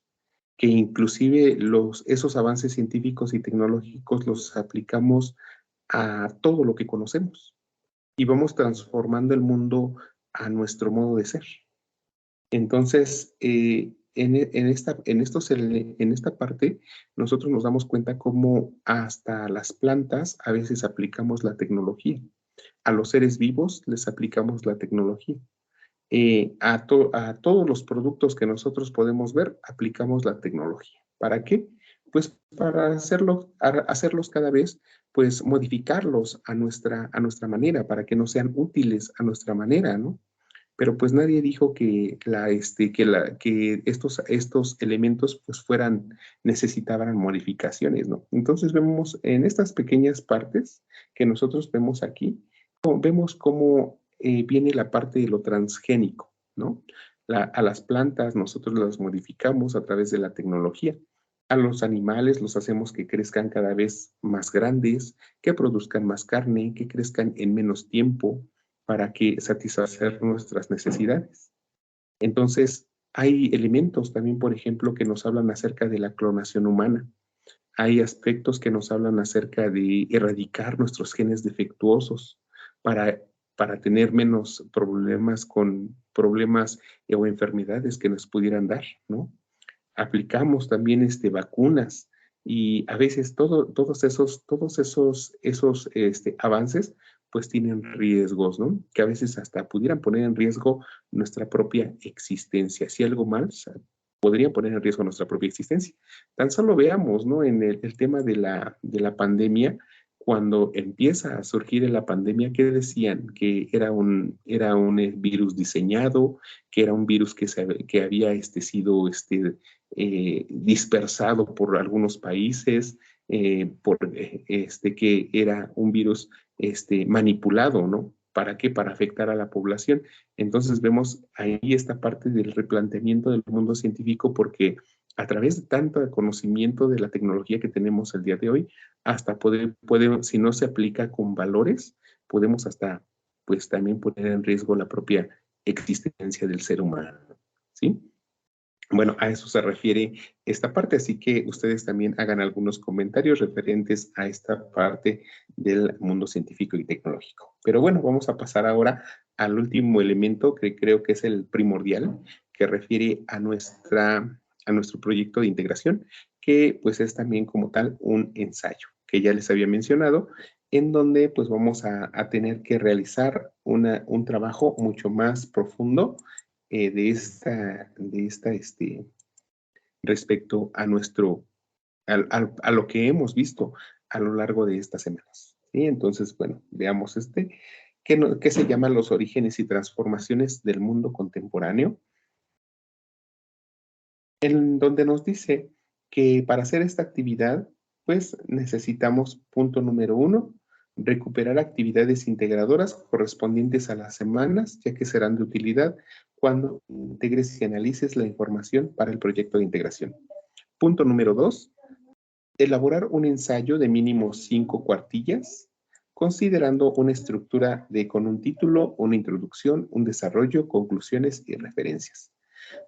que inclusive esos avances científicos y tecnológicos los aplicamos a todo lo que conocemos y vamos transformando el mundo a nuestro modo de ser. Entonces, en esta parte, nosotros nos damos cuenta cómo hasta las plantas a veces aplicamos la tecnología. A los seres vivos les aplicamos la tecnología. A todos los productos que nosotros podemos ver, aplicamos la tecnología. ¿Para qué? Pues para hacerlos cada vez, pues modificarlos a nuestra manera, para que nos sean útiles a nuestra manera, ¿no? Pero pues nadie dijo que estos elementos pues necesitaban modificaciones, ¿no? Entonces vemos en estas pequeñas partes que nosotros vemos aquí, vemos cómo viene la parte de lo transgénico, ¿no? A las plantas nosotros las modificamos a través de la tecnología. A los animales los hacemos que crezcan cada vez más grandes, que produzcan más carne, que crezcan en menos tiempo, para que satisfacer nuestras necesidades. Entonces, hay elementos también, por ejemplo, que nos hablan acerca de la clonación humana. Hay aspectos que nos hablan acerca de erradicar nuestros genes defectuosos para, para tener menos problemas o enfermedades que nos pudieran dar, ¿no? Aplicamos también vacunas y a veces esos avances pues tienen riesgos, ¿no? Que a veces hasta pudieran poner en riesgo nuestra propia existencia. Si algo mal, podría poner en riesgo nuestra propia existencia. Tan solo veamos, ¿no? En el tema de la pandemia, cuando empieza a surgir la pandemia, ¿qué decían? Que era un virus diseñado, que era un virus que había sido dispersado por algunos países, que era un virus manipulado, ¿no? ¿Para qué? Para afectar a la población. Entonces vemos ahí esta parte del replanteamiento del mundo científico porque a través de tanto conocimiento de la tecnología que tenemos el día de hoy, hasta si no se aplica con valores, podemos hasta pues también poner en riesgo la propia existencia del ser humano, ¿sí? Bueno, a eso se refiere esta parte, así que ustedes también hagan algunos comentarios referentes a esta parte del mundo científico y tecnológico. Pero bueno, vamos a pasar ahora al último elemento que creo que es el primordial, que refiere a nuestro proyecto de integración, que pues es también como tal un ensayo, que ya les había mencionado, en donde pues vamos a tener que realizar un trabajo mucho más profundo respecto a a lo que hemos visto a lo largo de estas semanas. ¿Sí? Entonces, bueno, veamos que se llama los orígenes y transformaciones del mundo contemporáneo, en donde nos dice que para hacer esta actividad, pues necesitamos, punto número 1, recuperar actividades integradoras correspondientes a las semanas, ya que serán de utilidad cuando integres y analices la información para el proyecto de integración. Punto número 2, elaborar un ensayo de mínimo 5 cuartillas, considerando una estructura con un título, una introducción, un desarrollo, conclusiones y referencias.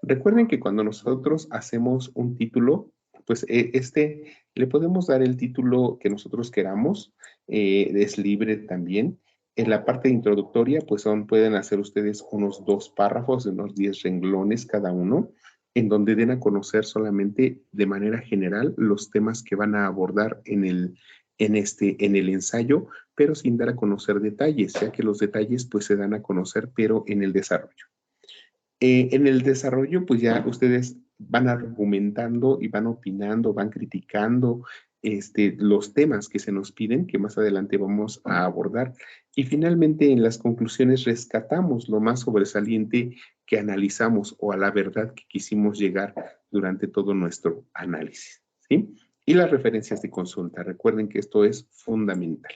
Recuerden que cuando nosotros hacemos un título, pues le podemos dar el título que nosotros queramos, es libre también. En la parte introductoria, pues pueden hacer ustedes unos 2 párrafos de unos 10 renglones cada uno, en donde den a conocer solamente de manera general los temas que van a abordar en el ensayo, pero sin dar a conocer detalles, ya que los detalles pues se dan a conocer, pero en el desarrollo. En el desarrollo, pues ya ustedes van argumentando y van opinando, van criticando los temas que se nos piden, que más adelante vamos a abordar. Y finalmente, en las conclusiones rescatamos lo más sobresaliente que analizamos o a la verdad que quisimos llegar durante todo nuestro análisis, ¿sí? Y las referencias de consulta. Recuerden que esto es fundamental.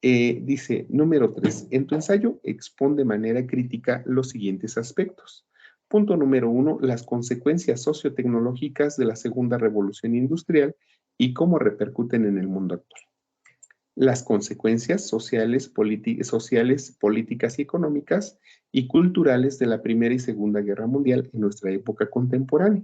Dice, número 3, en tu ensayo expon de manera crítica los siguientes aspectos. Punto número 1, las consecuencias sociotecnológicas de la segunda revolución industrial y cómo repercuten en el mundo actual. Las consecuencias sociales, políticas y económicas y culturales de la Primera y Segunda Guerra Mundial en nuestra época contemporánea.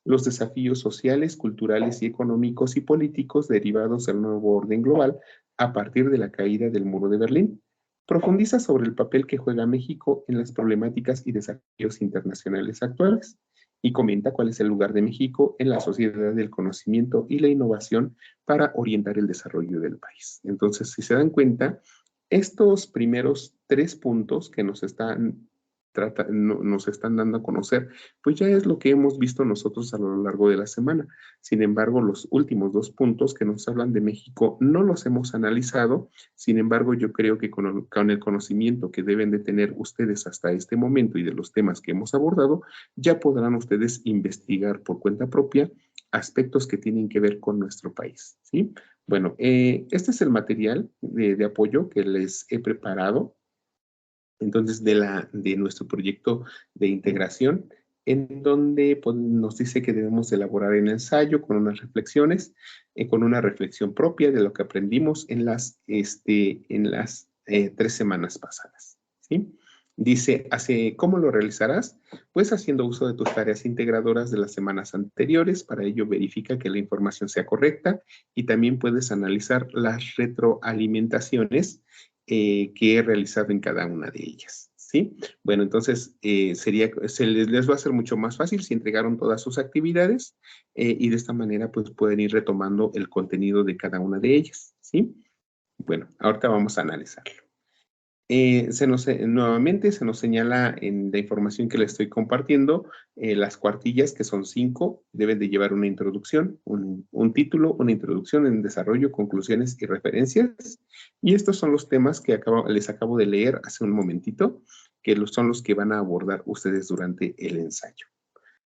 Los desafíos sociales, culturales y económicos y políticos derivados del nuevo orden global a partir de la caída del muro de Berlín. Profundiza sobre el papel que juega México en las problemáticas y desafíos internacionales actuales y comenta cuál es el lugar de México en la sociedad del conocimiento y la innovación para orientar el desarrollo del país. Entonces, si se dan cuenta, estos primeros 3 puntos que nos están dando a conocer, pues ya es lo que hemos visto nosotros a lo largo de la semana. Sin embargo, los últimos 2 puntos que nos hablan de México no los hemos analizado. Sin embargo, yo creo que con el conocimiento que deben de tener ustedes hasta este momento y de los temas que hemos abordado, ya podrán ustedes investigar por cuenta propia aspectos que tienen que ver con nuestro país, ¿sí? Bueno, este es el material de apoyo que les he preparado. Entonces, de nuestro proyecto de integración, en donde pues, nos dice que debemos elaborar el ensayo con unas reflexiones, con una reflexión propia de lo que aprendimos en las 3 semanas pasadas, ¿sí? Dice, ¿cómo lo realizarás? Pues haciendo uso de tus tareas integradoras de las semanas anteriores. Para ello, verifica que la información sea correcta y también puedes analizar las retroalimentaciones que he realizado en cada una de ellas, ¿sí? Bueno, entonces les va a ser mucho más fácil si entregaron todas sus actividades y de esta manera pues pueden ir retomando el contenido de cada una de ellas, ¿sí? Bueno, ahorita vamos a analizarlo. Nuevamente se nos señala en la información que les estoy compartiendo, las cuartillas, que son 5, deben de llevar una introducción, un título, una introducción en desarrollo, conclusiones y referencias. Y estos son los temas que les acabo de leer hace un momentito, que son los que van a abordar ustedes durante el ensayo.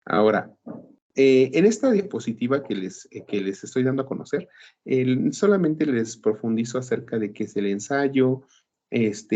Ahora, en esta diapositiva que les estoy dando a conocer, solamente les profundizo acerca de qué es el ensayo, les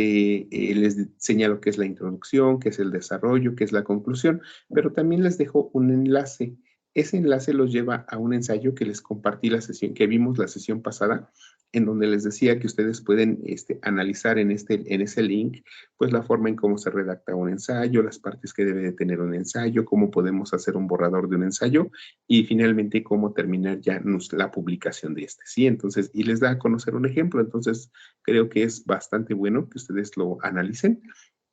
señalo qué es la introducción, qué es el desarrollo, qué es la conclusión, pero también les dejo un enlace. Ese enlace los lleva a un ensayo que les compartí que vimos la sesión pasada, en donde les decía que ustedes pueden analizar en ese link, pues la forma en cómo se redacta un ensayo, las partes que debe de tener un ensayo, cómo podemos hacer un borrador de un ensayo y finalmente cómo terminar ya la publicación de ¿sí? Entonces, y les da a conocer un ejemplo. Entonces, creo que es bastante bueno que ustedes lo analicen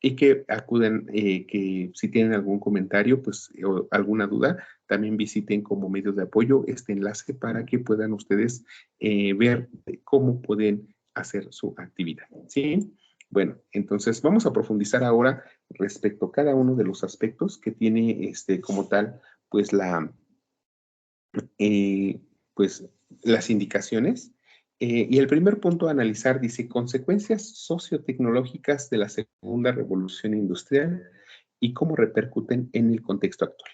y que acuden, que si tienen algún comentario, pues, o alguna duda, también visiten como medio de apoyo este enlace para que puedan ustedes ver cómo pueden hacer su actividad, ¿sí? Bueno, entonces vamos a profundizar ahora respecto a cada uno de los aspectos que tiene como tal, pues pues las indicaciones. Y el primer punto a analizar dice consecuencias sociotecnológicas de la segunda revolución industrial y cómo repercuten en el contexto actual.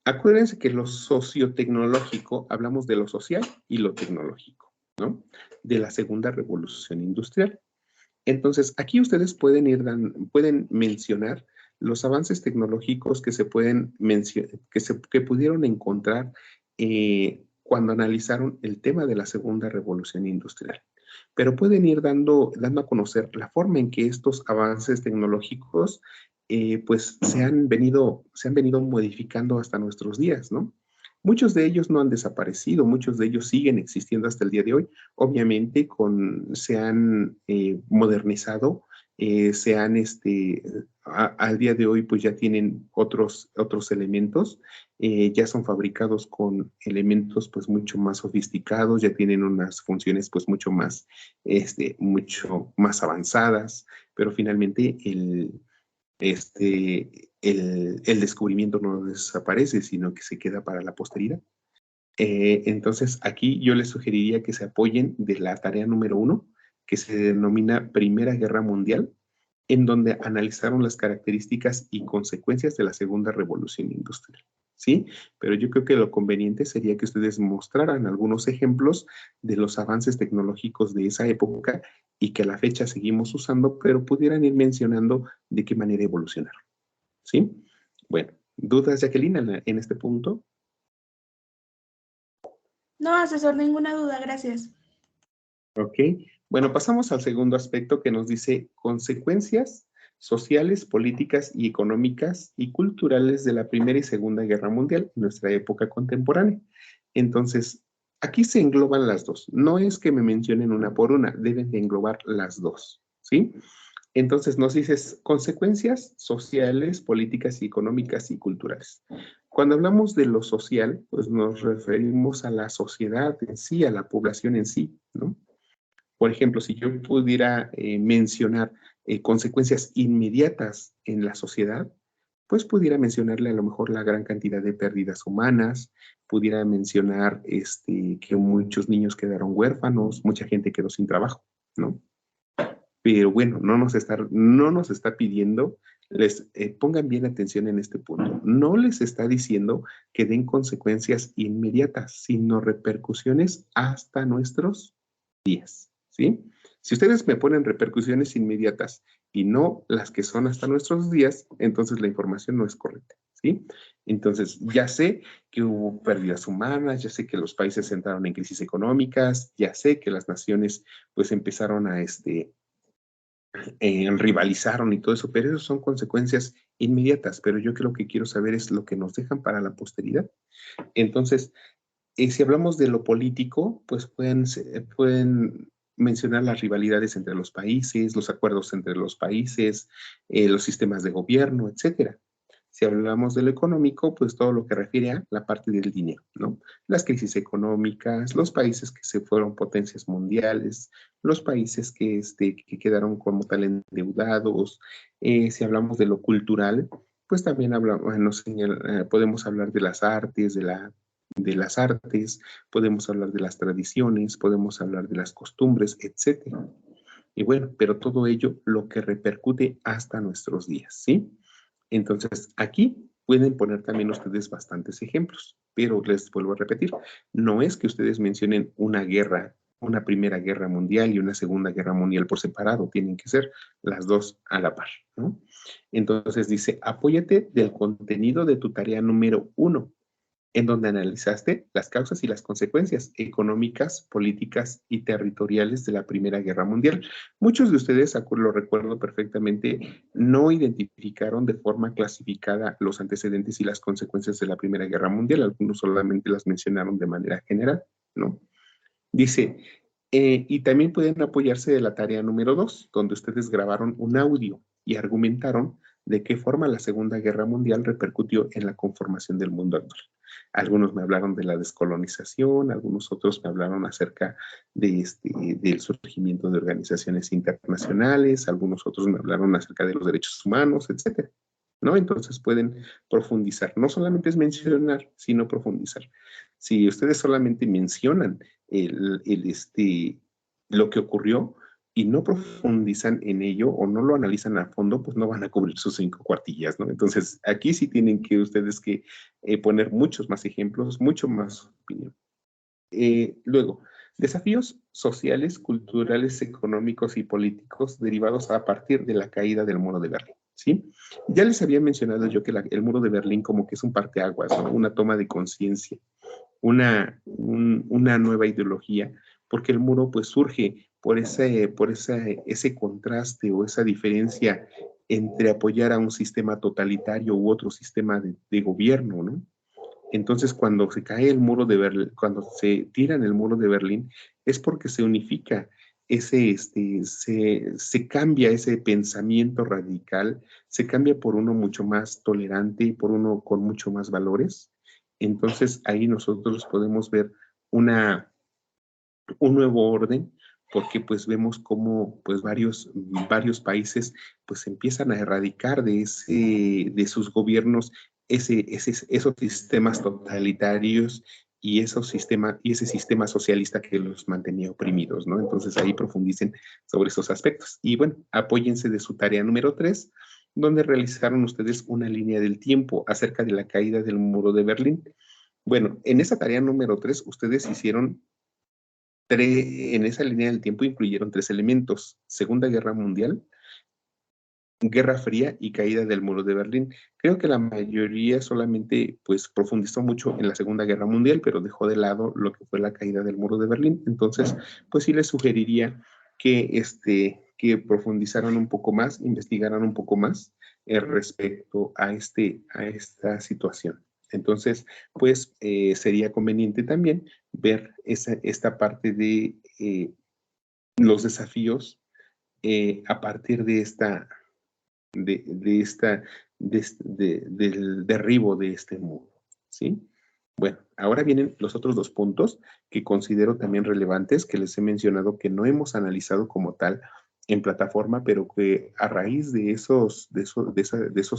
Acuérdense que lo sociotecnológico, hablamos de lo social y lo tecnológico, ¿no? De la segunda revolución industrial. Entonces, aquí ustedes pueden mencionar los avances tecnológicos que se pueden que pudieron encontrar cuando analizaron el tema de la segunda revolución industrial. Pero pueden ir dando a conocer la forma en que estos avances tecnológicos pues se han venido modificando hasta nuestros días, ¿no? Muchos de ellos no han desaparecido, muchos de ellos siguen existiendo hasta el día de hoy. Obviamente se han modernizado al día de hoy pues ya tienen otros elementos, ya son fabricados con elementos pues mucho más sofisticados, ya tienen unas funciones pues mucho más avanzadas, pero finalmente el descubrimiento no desaparece, sino que se queda para la posteridad. Entonces, aquí yo les sugeriría que se apoyen de la tarea número 1, que se denomina Primera Guerra Mundial, en donde analizaron las características y consecuencias de la Segunda Revolución Industrial, ¿sí? Pero yo creo que lo conveniente sería que ustedes mostraran algunos ejemplos de los avances tecnológicos de esa época y que a la fecha seguimos usando, pero pudieran ir mencionando de qué manera evolucionaron, ¿sí? Bueno, ¿dudas, Jacqueline, en este punto? No, asesor, ninguna duda, gracias. Ok, bueno, pasamos al segundo aspecto que nos dice consecuencias sociales, políticas y económicas y culturales de la Primera y Segunda Guerra Mundial en nuestra época contemporánea. Entonces, aquí se engloban las dos. No es que me mencionen una por una, deben de englobar las dos, ¿sí? Entonces nos dices consecuencias sociales, políticas y económicas y culturales. Cuando hablamos de lo social, pues nos referimos a la sociedad en sí, a la población en sí, ¿no? Por ejemplo, si yo pudiera mencionar consecuencias inmediatas en la sociedad, pues pudiera mencionarle a lo mejor la gran cantidad de pérdidas humanas, pudiera mencionar que muchos niños quedaron huérfanos, mucha gente quedó sin trabajo, ¿no? Pero bueno, no nos está pidiendo, pongan bien atención en este punto, no les está diciendo que den consecuencias inmediatas, sino repercusiones hasta nuestros días, ¿sí? Si ustedes me ponen repercusiones inmediatas y no las que son hasta nuestros días, entonces la información no es correcta, ¿sí? Entonces, ya sé que hubo pérdidas humanas, ya sé que los países entraron en crisis económicas, ya sé que las naciones pues empezaron a rivalizaron y todo eso, pero eso son consecuencias inmediatas, pero yo creo que quiero saber es lo que nos dejan para la posteridad. Entonces, si hablamos de lo político, pues pueden mencionar las rivalidades entre los países, los acuerdos entre los países, los sistemas de gobierno, etcétera. Si hablamos de lo económico, pues todo lo que refiere a la parte del dinero, ¿no? Las crisis económicas, los países que se fueron potencias mundiales, los países que quedaron como tal endeudados. Si hablamos de lo cultural, pues también podemos hablar de las artes, de las artes, podemos hablar de las tradiciones, podemos hablar de las costumbres, etcétera. Y bueno, pero todo ello lo que repercute hasta nuestros días, ¿sí? Entonces, aquí pueden poner también ustedes bastantes ejemplos, pero les vuelvo a repetir, no es que ustedes mencionen una guerra, una Primera Guerra Mundial y una Segunda Guerra Mundial por separado, tienen que ser las dos a la par, ¿no? Entonces dice, apóyate del contenido de tu tarea número 1, en donde analizaste las causas y las consecuencias económicas, políticas y territoriales de la Primera Guerra Mundial. Muchos de ustedes, lo recuerdo perfectamente, no identificaron de forma clasificada los antecedentes y las consecuencias de la Primera Guerra Mundial. Algunos solamente las mencionaron de manera general, ¿no? Dice, y también pueden apoyarse de la tarea número 2, donde ustedes grabaron un audio y argumentaron de qué forma la Segunda Guerra Mundial repercutió en la conformación del mundo actual. Algunos me hablaron de la descolonización, algunos otros me hablaron acerca del surgimiento de organizaciones internacionales, algunos otros me hablaron acerca de los derechos humanos, etcétera, ¿no? Entonces pueden profundizar. No solamente es mencionar, sino profundizar. Si ustedes solamente mencionan lo que ocurrió y no profundizan en ello o no lo analizan a fondo, pues no van a cubrir sus 5 cuartillas, ¿no? Entonces, aquí sí tienen que ustedes que poner muchos más ejemplos, mucho más opinión. Luego, desafíos sociales, culturales, económicos y políticos derivados a partir de la caída del muro de Berlín, ¿sí? Ya les había mencionado yo que el muro de Berlín como que es un parteaguas, ¿no? Una toma de conciencia, una nueva ideología, porque el muro pues surge ese contraste o esa diferencia entre apoyar a un sistema totalitario u otro sistema de gobierno, ¿no? Entonces, cuando se cae el muro de Berlín, cuando se tiran el muro de Berlín, es porque se unifica se cambia ese pensamiento radical, se cambia por uno mucho más tolerante y por uno con mucho más valores. Entonces ahí nosotros podemos ver un nuevo orden, porque pues vemos cómo pues varios países pues empiezan a erradicar de sus gobiernos esos sistemas totalitarios y ese sistema socialista que los mantenía oprimidos, ¿no? Entonces ahí profundicen sobre esos aspectos. Y bueno, apóyense de su tarea número 3, donde realizaron ustedes una línea del tiempo acerca de la caída del muro de Berlín. Bueno, en esa tarea número 3, ustedes hicieron en esa línea del tiempo incluyeron 3 elementos: Segunda Guerra Mundial, Guerra Fría y caída del muro de Berlín. Creo que la mayoría solamente pues profundizó mucho en la Segunda Guerra Mundial, pero dejó de lado lo que fue la caída del muro de Berlín. Entonces, pues sí les sugeriría que profundizaran un poco más, investigaran un poco más respecto a esta situación. Entonces, pues sería conveniente también ver esta parte de los desafíos a partir del derribo de este muro, ¿sí? Bueno, ahora vienen los otros 2 puntos que considero también relevantes, que les he mencionado que no hemos analizado como tal en plataforma, pero que a raíz de esos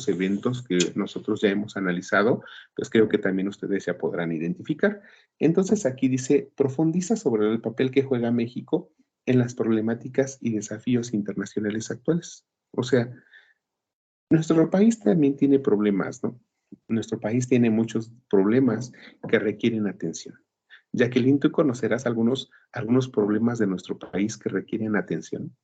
eventos que nosotros ya hemos analizado, pues creo que también ustedes ya podrán identificar. Entonces aquí dice, profundiza sobre el papel que juega México en las problemáticas y desafíos internacionales actuales. O sea, nuestro país también tiene problemas, ¿no? Nuestro país tiene muchos problemas que requieren atención. Jacqueline, ¿tú conocerás algunos problemas de nuestro país que requieren atención?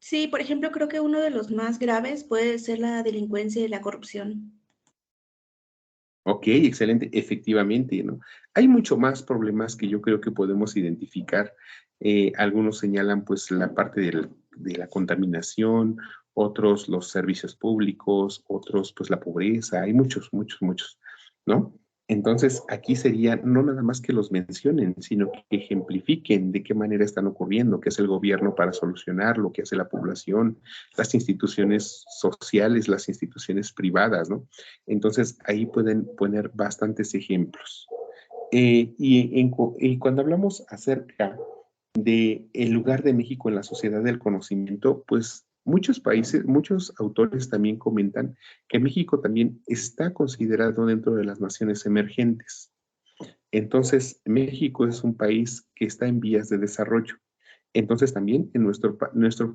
Sí, por ejemplo, creo que uno de los más graves puede ser la delincuencia y la corrupción. Ok, excelente, efectivamente, ¿no? Hay mucho más problemas que yo creo que podemos identificar. Algunos señalan pues la parte de la contaminación, otros los servicios públicos, otros pues la pobreza, hay muchos, muchos, muchos, ¿no? Entonces aquí sería no nada más que los mencionen, sino que ejemplifiquen de qué manera están ocurriendo, qué hace el gobierno para solucionarlo, qué hace la población, las instituciones sociales, las instituciones privadas, ¿no? Entonces, ahí pueden poner bastantes ejemplos. Y cuando hablamos acerca del lugar de México en la sociedad del conocimiento, pues muchos países, muchos autores también comentan que México también está considerado dentro de las naciones emergentes. Entonces, México es un país que está en vías de desarrollo. Entonces también en nuestro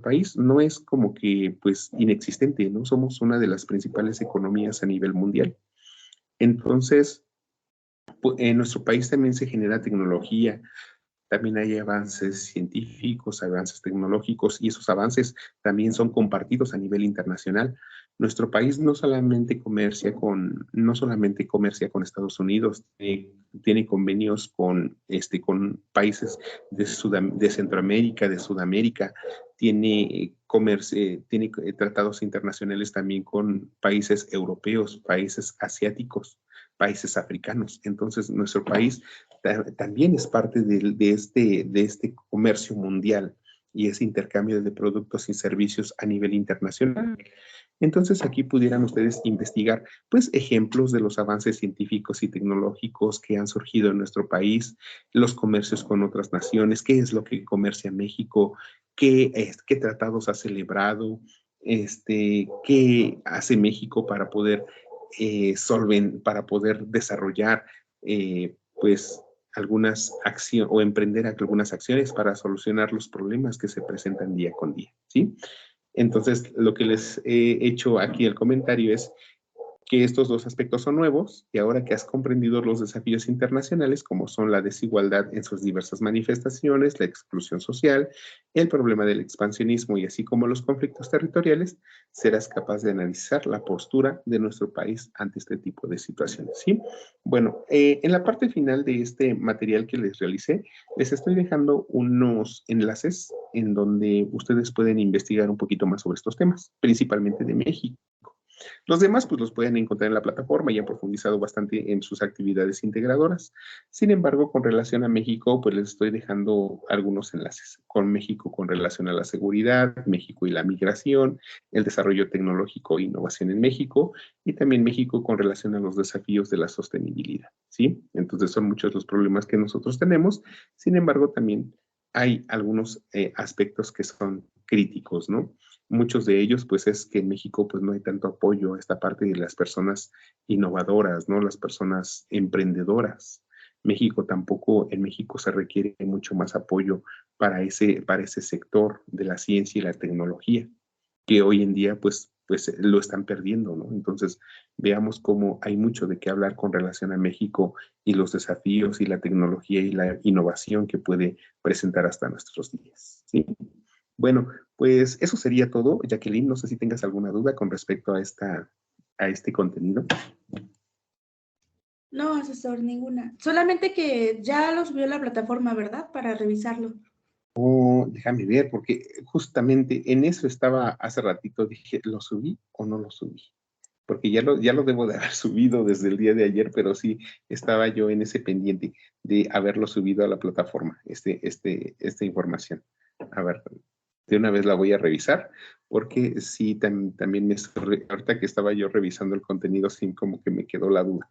país no es como que pues inexistente, ¿no? Somos una de las principales economías a nivel mundial. Entonces, en nuestro país también se genera tecnología, también hay avances científicos, avances tecnológicos y esos avances también son compartidos a nivel internacional. Nuestro país no solamente comercia con Estados Unidos, tiene convenios con países de Centroamérica, de Sudamérica, tiene tratados internacionales también con países europeos, países asiáticos, países africanos. Entonces, nuestro país también es parte de este comercio mundial y ese intercambio de productos y servicios a nivel internacional. Entonces aquí pudieran ustedes investigar pues ejemplos de los avances científicos y tecnológicos que han surgido en nuestro país, los comercios con otras naciones, qué es lo que comercia México, qué tratados ha celebrado, qué hace México para poder para poder desarrollar pues algunas acciones o emprender algunas acciones para solucionar los problemas que se presentan día con día, ¿sí? Entonces, lo que les he hecho aquí el comentario es que estos 2 aspectos son nuevos y ahora que has comprendido los desafíos internacionales, como son la desigualdad en sus diversas manifestaciones, la exclusión social, el problema del expansionismo y así como los conflictos territoriales, serás capaz de analizar la postura de nuestro país ante este tipo de situaciones, ¿sí? Bueno, en la parte final de este material que les realicé, les estoy dejando unos enlaces en donde ustedes pueden investigar un poquito más sobre estos temas, principalmente de México. Los demás, pues los pueden encontrar en la plataforma y han profundizado bastante en sus actividades integradoras. Sin embargo, con relación a México, pues les estoy dejando algunos enlaces. Con México con relación a la seguridad, México y la migración, el desarrollo tecnológico e innovación en México, y también México con relación a los desafíos de la sostenibilidad, ¿sí? Entonces son muchos los problemas que nosotros tenemos. Sin embargo, también hay algunos aspectos que son críticos, ¿no? Muchos de ellos, pues, es que en México, pues, no hay tanto apoyo a esta parte de las personas innovadoras, ¿no? Las personas emprendedoras. En México se requiere mucho más apoyo para ese sector de la ciencia y la tecnología, que hoy en día, pues lo están perdiendo, ¿no? Entonces, veamos cómo hay mucho de qué hablar con relación a México y los desafíos y la tecnología y la innovación que puede presentar hasta nuestros días, ¿sí? Bueno, pues eso sería todo. Jacqueline, no sé si tengas alguna duda con respecto a este contenido. No, asesor, ninguna. Solamente que ya lo subió a la plataforma, ¿verdad? Para revisarlo. Oh, déjame ver, porque justamente en eso estaba hace ratito, dije, ¿lo subí o no lo subí? Porque ya lo debo de haber subido desde el día de ayer, pero sí estaba yo en ese pendiente de haberlo subido a la plataforma, esta información. A ver, de una vez la voy a revisar, porque sí, también ahorita que estaba yo revisando el contenido, sí, como que me quedó la duda.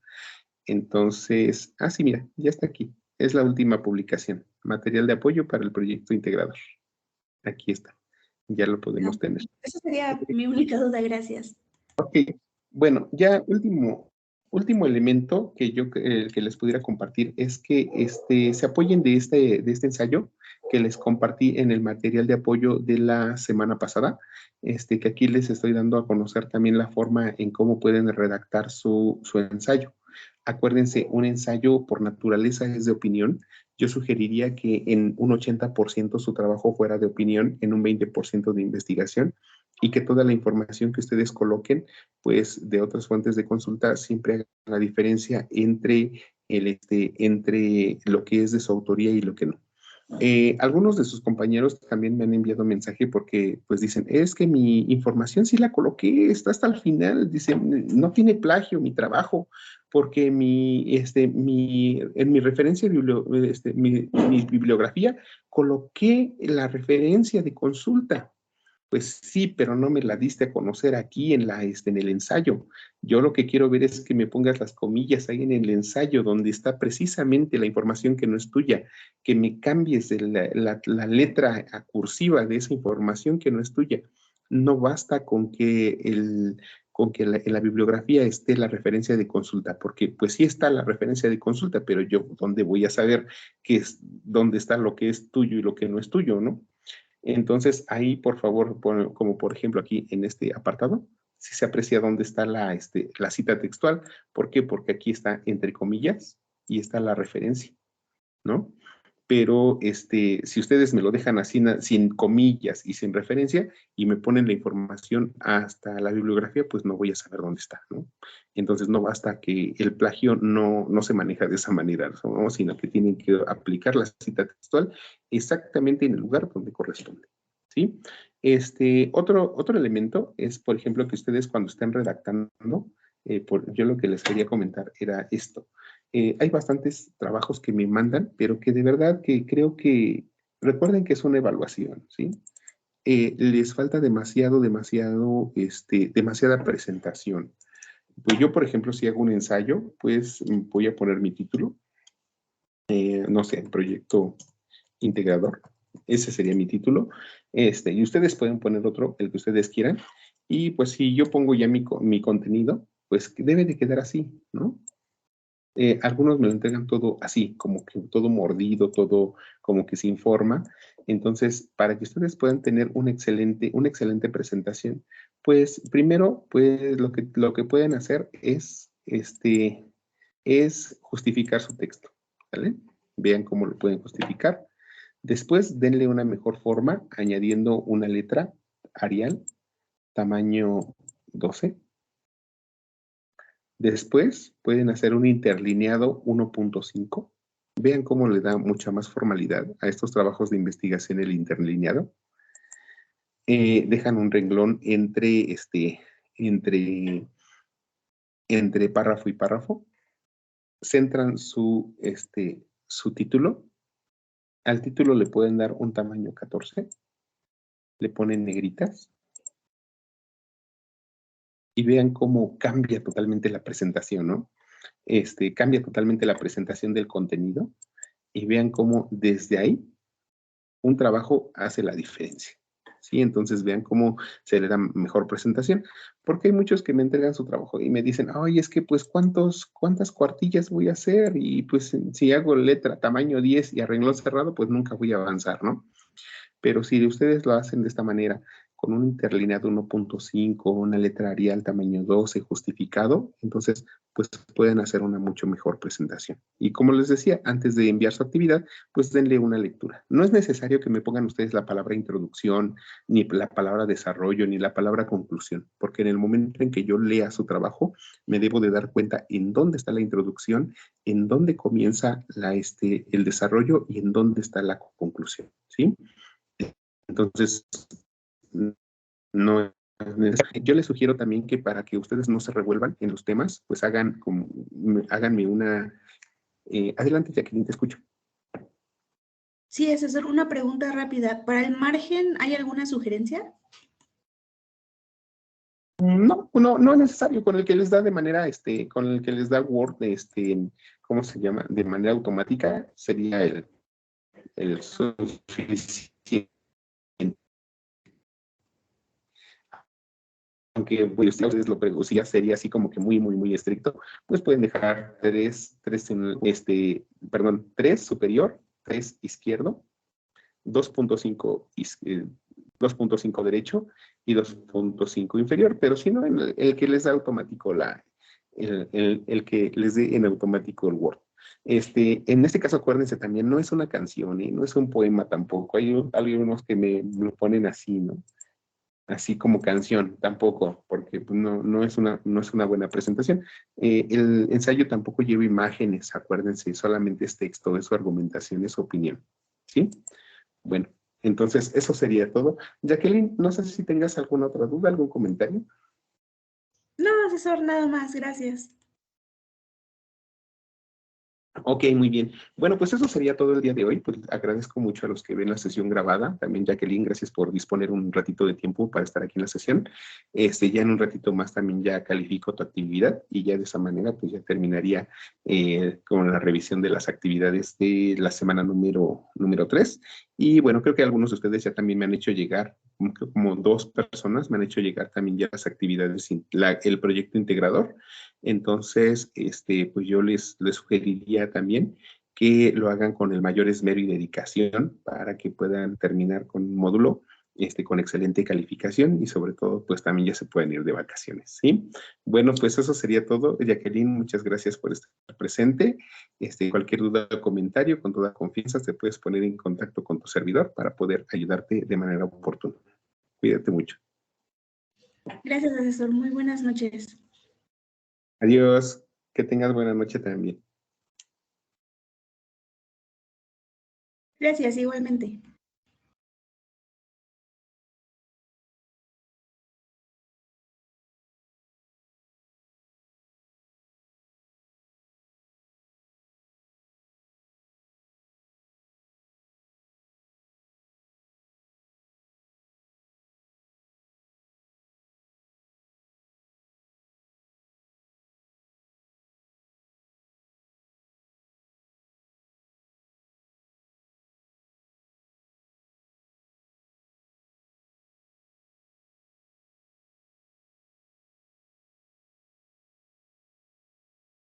Entonces, sí, mira, ya está aquí. Es la última publicación. Material de apoyo para el proyecto integrador. Aquí está. Ya lo podemos No, tener. esa sería mi única duda, gracias. Ok, bueno, ya último elemento que les pudiera compartir es que se apoyen de este ensayo que les compartí en el material de apoyo de la semana pasada, que aquí les estoy dando a conocer también la forma en cómo pueden redactar su ensayo. Acuérdense, un ensayo por naturaleza es de opinión. Yo sugeriría que en un 80% su trabajo fuera de opinión, en un 20% de investigación, y que toda la información que ustedes coloquen, pues de otras fuentes de consulta, siempre hagan la diferencia entre lo que es de su autoría y lo que no. Algunos de sus compañeros también me han enviado mensaje porque pues dicen, es que mi información sí la coloqué, está hasta el final, dicen, no tiene plagio mi trabajo, porque en mi referencia, mi bibliografía, coloqué la referencia de consulta. Pues sí, pero no me la diste a conocer aquí en el ensayo. Yo lo que quiero ver es que me pongas las comillas ahí en el ensayo donde está precisamente la información que no es tuya, que me cambies la letra cursiva de esa información que no es tuya. No basta con que en la bibliografía esté la referencia de consulta, porque pues sí está la referencia de consulta, pero yo, ¿dónde voy a saber dónde está lo que es tuyo y lo que no es tuyo, ¿no? Entonces, ahí, por favor, como por ejemplo aquí en este apartado, si se aprecia dónde está la cita textual. ¿Por qué? Porque aquí está entre comillas y está la referencia, ¿no? Pero si ustedes me lo dejan así, sin comillas y sin referencia, y me ponen la información hasta la bibliografía, pues no voy a saber dónde está, ¿no? Entonces no basta que el plagio no se maneja de esa manera, ¿no? Sino que tienen que aplicar la cita textual exactamente en el lugar donde corresponde, ¿sí? Otro elemento es, por ejemplo, que ustedes cuando estén redactando, yo lo que les quería comentar era esto. Hay bastantes trabajos que me mandan, pero que de verdad que creo que, recuerden que es una evaluación, ¿sí? Les falta demasiada presentación. Pues yo, por ejemplo, si hago un ensayo, pues voy a poner mi título, no sé, proyecto integrador, ese sería mi título, y ustedes pueden poner otro, el que ustedes quieran, y pues si yo pongo ya mi contenido, pues debe de quedar así, ¿no? Algunos me lo entregan todo así, como que todo mordido, todo como que sin forma. Entonces, para que ustedes puedan tener una excelente presentación, pues primero, pues lo que pueden hacer es justificar su texto, ¿vale? Vean cómo lo pueden justificar. Después, denle una mejor forma añadiendo una letra Arial, tamaño 12. Después pueden hacer un interlineado 1.5. Vean cómo le da mucha más formalidad a estos trabajos de investigación el interlineado. Dejan un renglón entre párrafo y párrafo, centran su título. Al título le pueden dar un tamaño 14, le ponen negritas y vean cómo cambia totalmente la presentación, ¿no? Cambia totalmente la presentación del contenido y vean cómo desde ahí un trabajo hace la diferencia. ¿Sí? Entonces vean cómo se le da mejor presentación, porque hay muchos que me entregan su trabajo y me dicen, ay, es que pues cuántas cuartillas voy a hacer y pues si hago letra tamaño 10 y a renglón cerrado, pues nunca voy a avanzar, ¿no? Pero si ustedes lo hacen de esta manera, con un interlineado 1.5, una letra Arial tamaño 12 justificado, entonces pues pueden hacer una mucho mejor presentación. Y como les decía, antes de enviar su actividad, pues denle una lectura. No es necesario que me pongan ustedes la palabra introducción, ni la palabra desarrollo, ni la palabra conclusión, porque en el momento en que yo lea su trabajo, me debo de dar cuenta en dónde está la introducción, en dónde comienza el desarrollo y en dónde está la conclusión, ¿sí? Entonces, no es necesario. Yo les sugiero también que para que ustedes no se revuelvan en los temas, pues háganme una... adelante, Jacqueline, te escucho. Sí, asesor, una pregunta rápida. ¿Para el margen hay alguna sugerencia? No es necesario. Con el que les da de manera, con el que les da Word, ¿cómo se llama? De manera automática, sería el suficiente. Aunque pues, si ustedes si ya sería así como que muy, muy, muy estricto, pues pueden dejar tres superior, 3 izquierdo, 2.5 derecho y 2.5 inferior, pero si no, el que les da automático el que les dé en automático el Word. En este caso, acuérdense también, no es una canción, no es un poema tampoco. Hay algunos que me lo ponen así, ¿no? Así como canción, tampoco, porque pues, no es una buena presentación. El ensayo tampoco lleva imágenes, acuérdense, solamente es texto, es su argumentación, es su opinión. ¿Sí? Bueno, entonces eso sería todo. Jacqueline, no sé si tengas alguna otra duda, algún comentario. No, asesor, nada más, gracias. Ok, muy bien. Bueno, pues eso sería todo el día de hoy. Pues agradezco mucho a los que ven la sesión grabada. También, Jacqueline, gracias por disponer un ratito de tiempo para estar aquí en la sesión. Ya en un ratito más también ya califico tu actividad y ya de esa manera pues ya terminaría con la revisión de las actividades de la semana número 3. Y bueno, creo que algunos de ustedes ya también me han hecho llegar, como 2 personas me han hecho llegar también ya las actividades, el proyecto integrador. Entonces, pues yo les sugeriría también que lo hagan con el mayor esmero y dedicación para que puedan terminar con un módulo con excelente calificación y sobre todo, pues también ya se pueden ir de vacaciones, ¿sí? Bueno, pues eso sería todo. Jacqueline, muchas gracias por estar presente. Cualquier duda o comentario, con toda confianza, te puedes poner en contacto con tu servidor para poder ayudarte de manera oportuna. Cuídate mucho. Gracias, asesor. Muy buenas noches. Adiós. Que tengas buena noche también. Gracias, igualmente.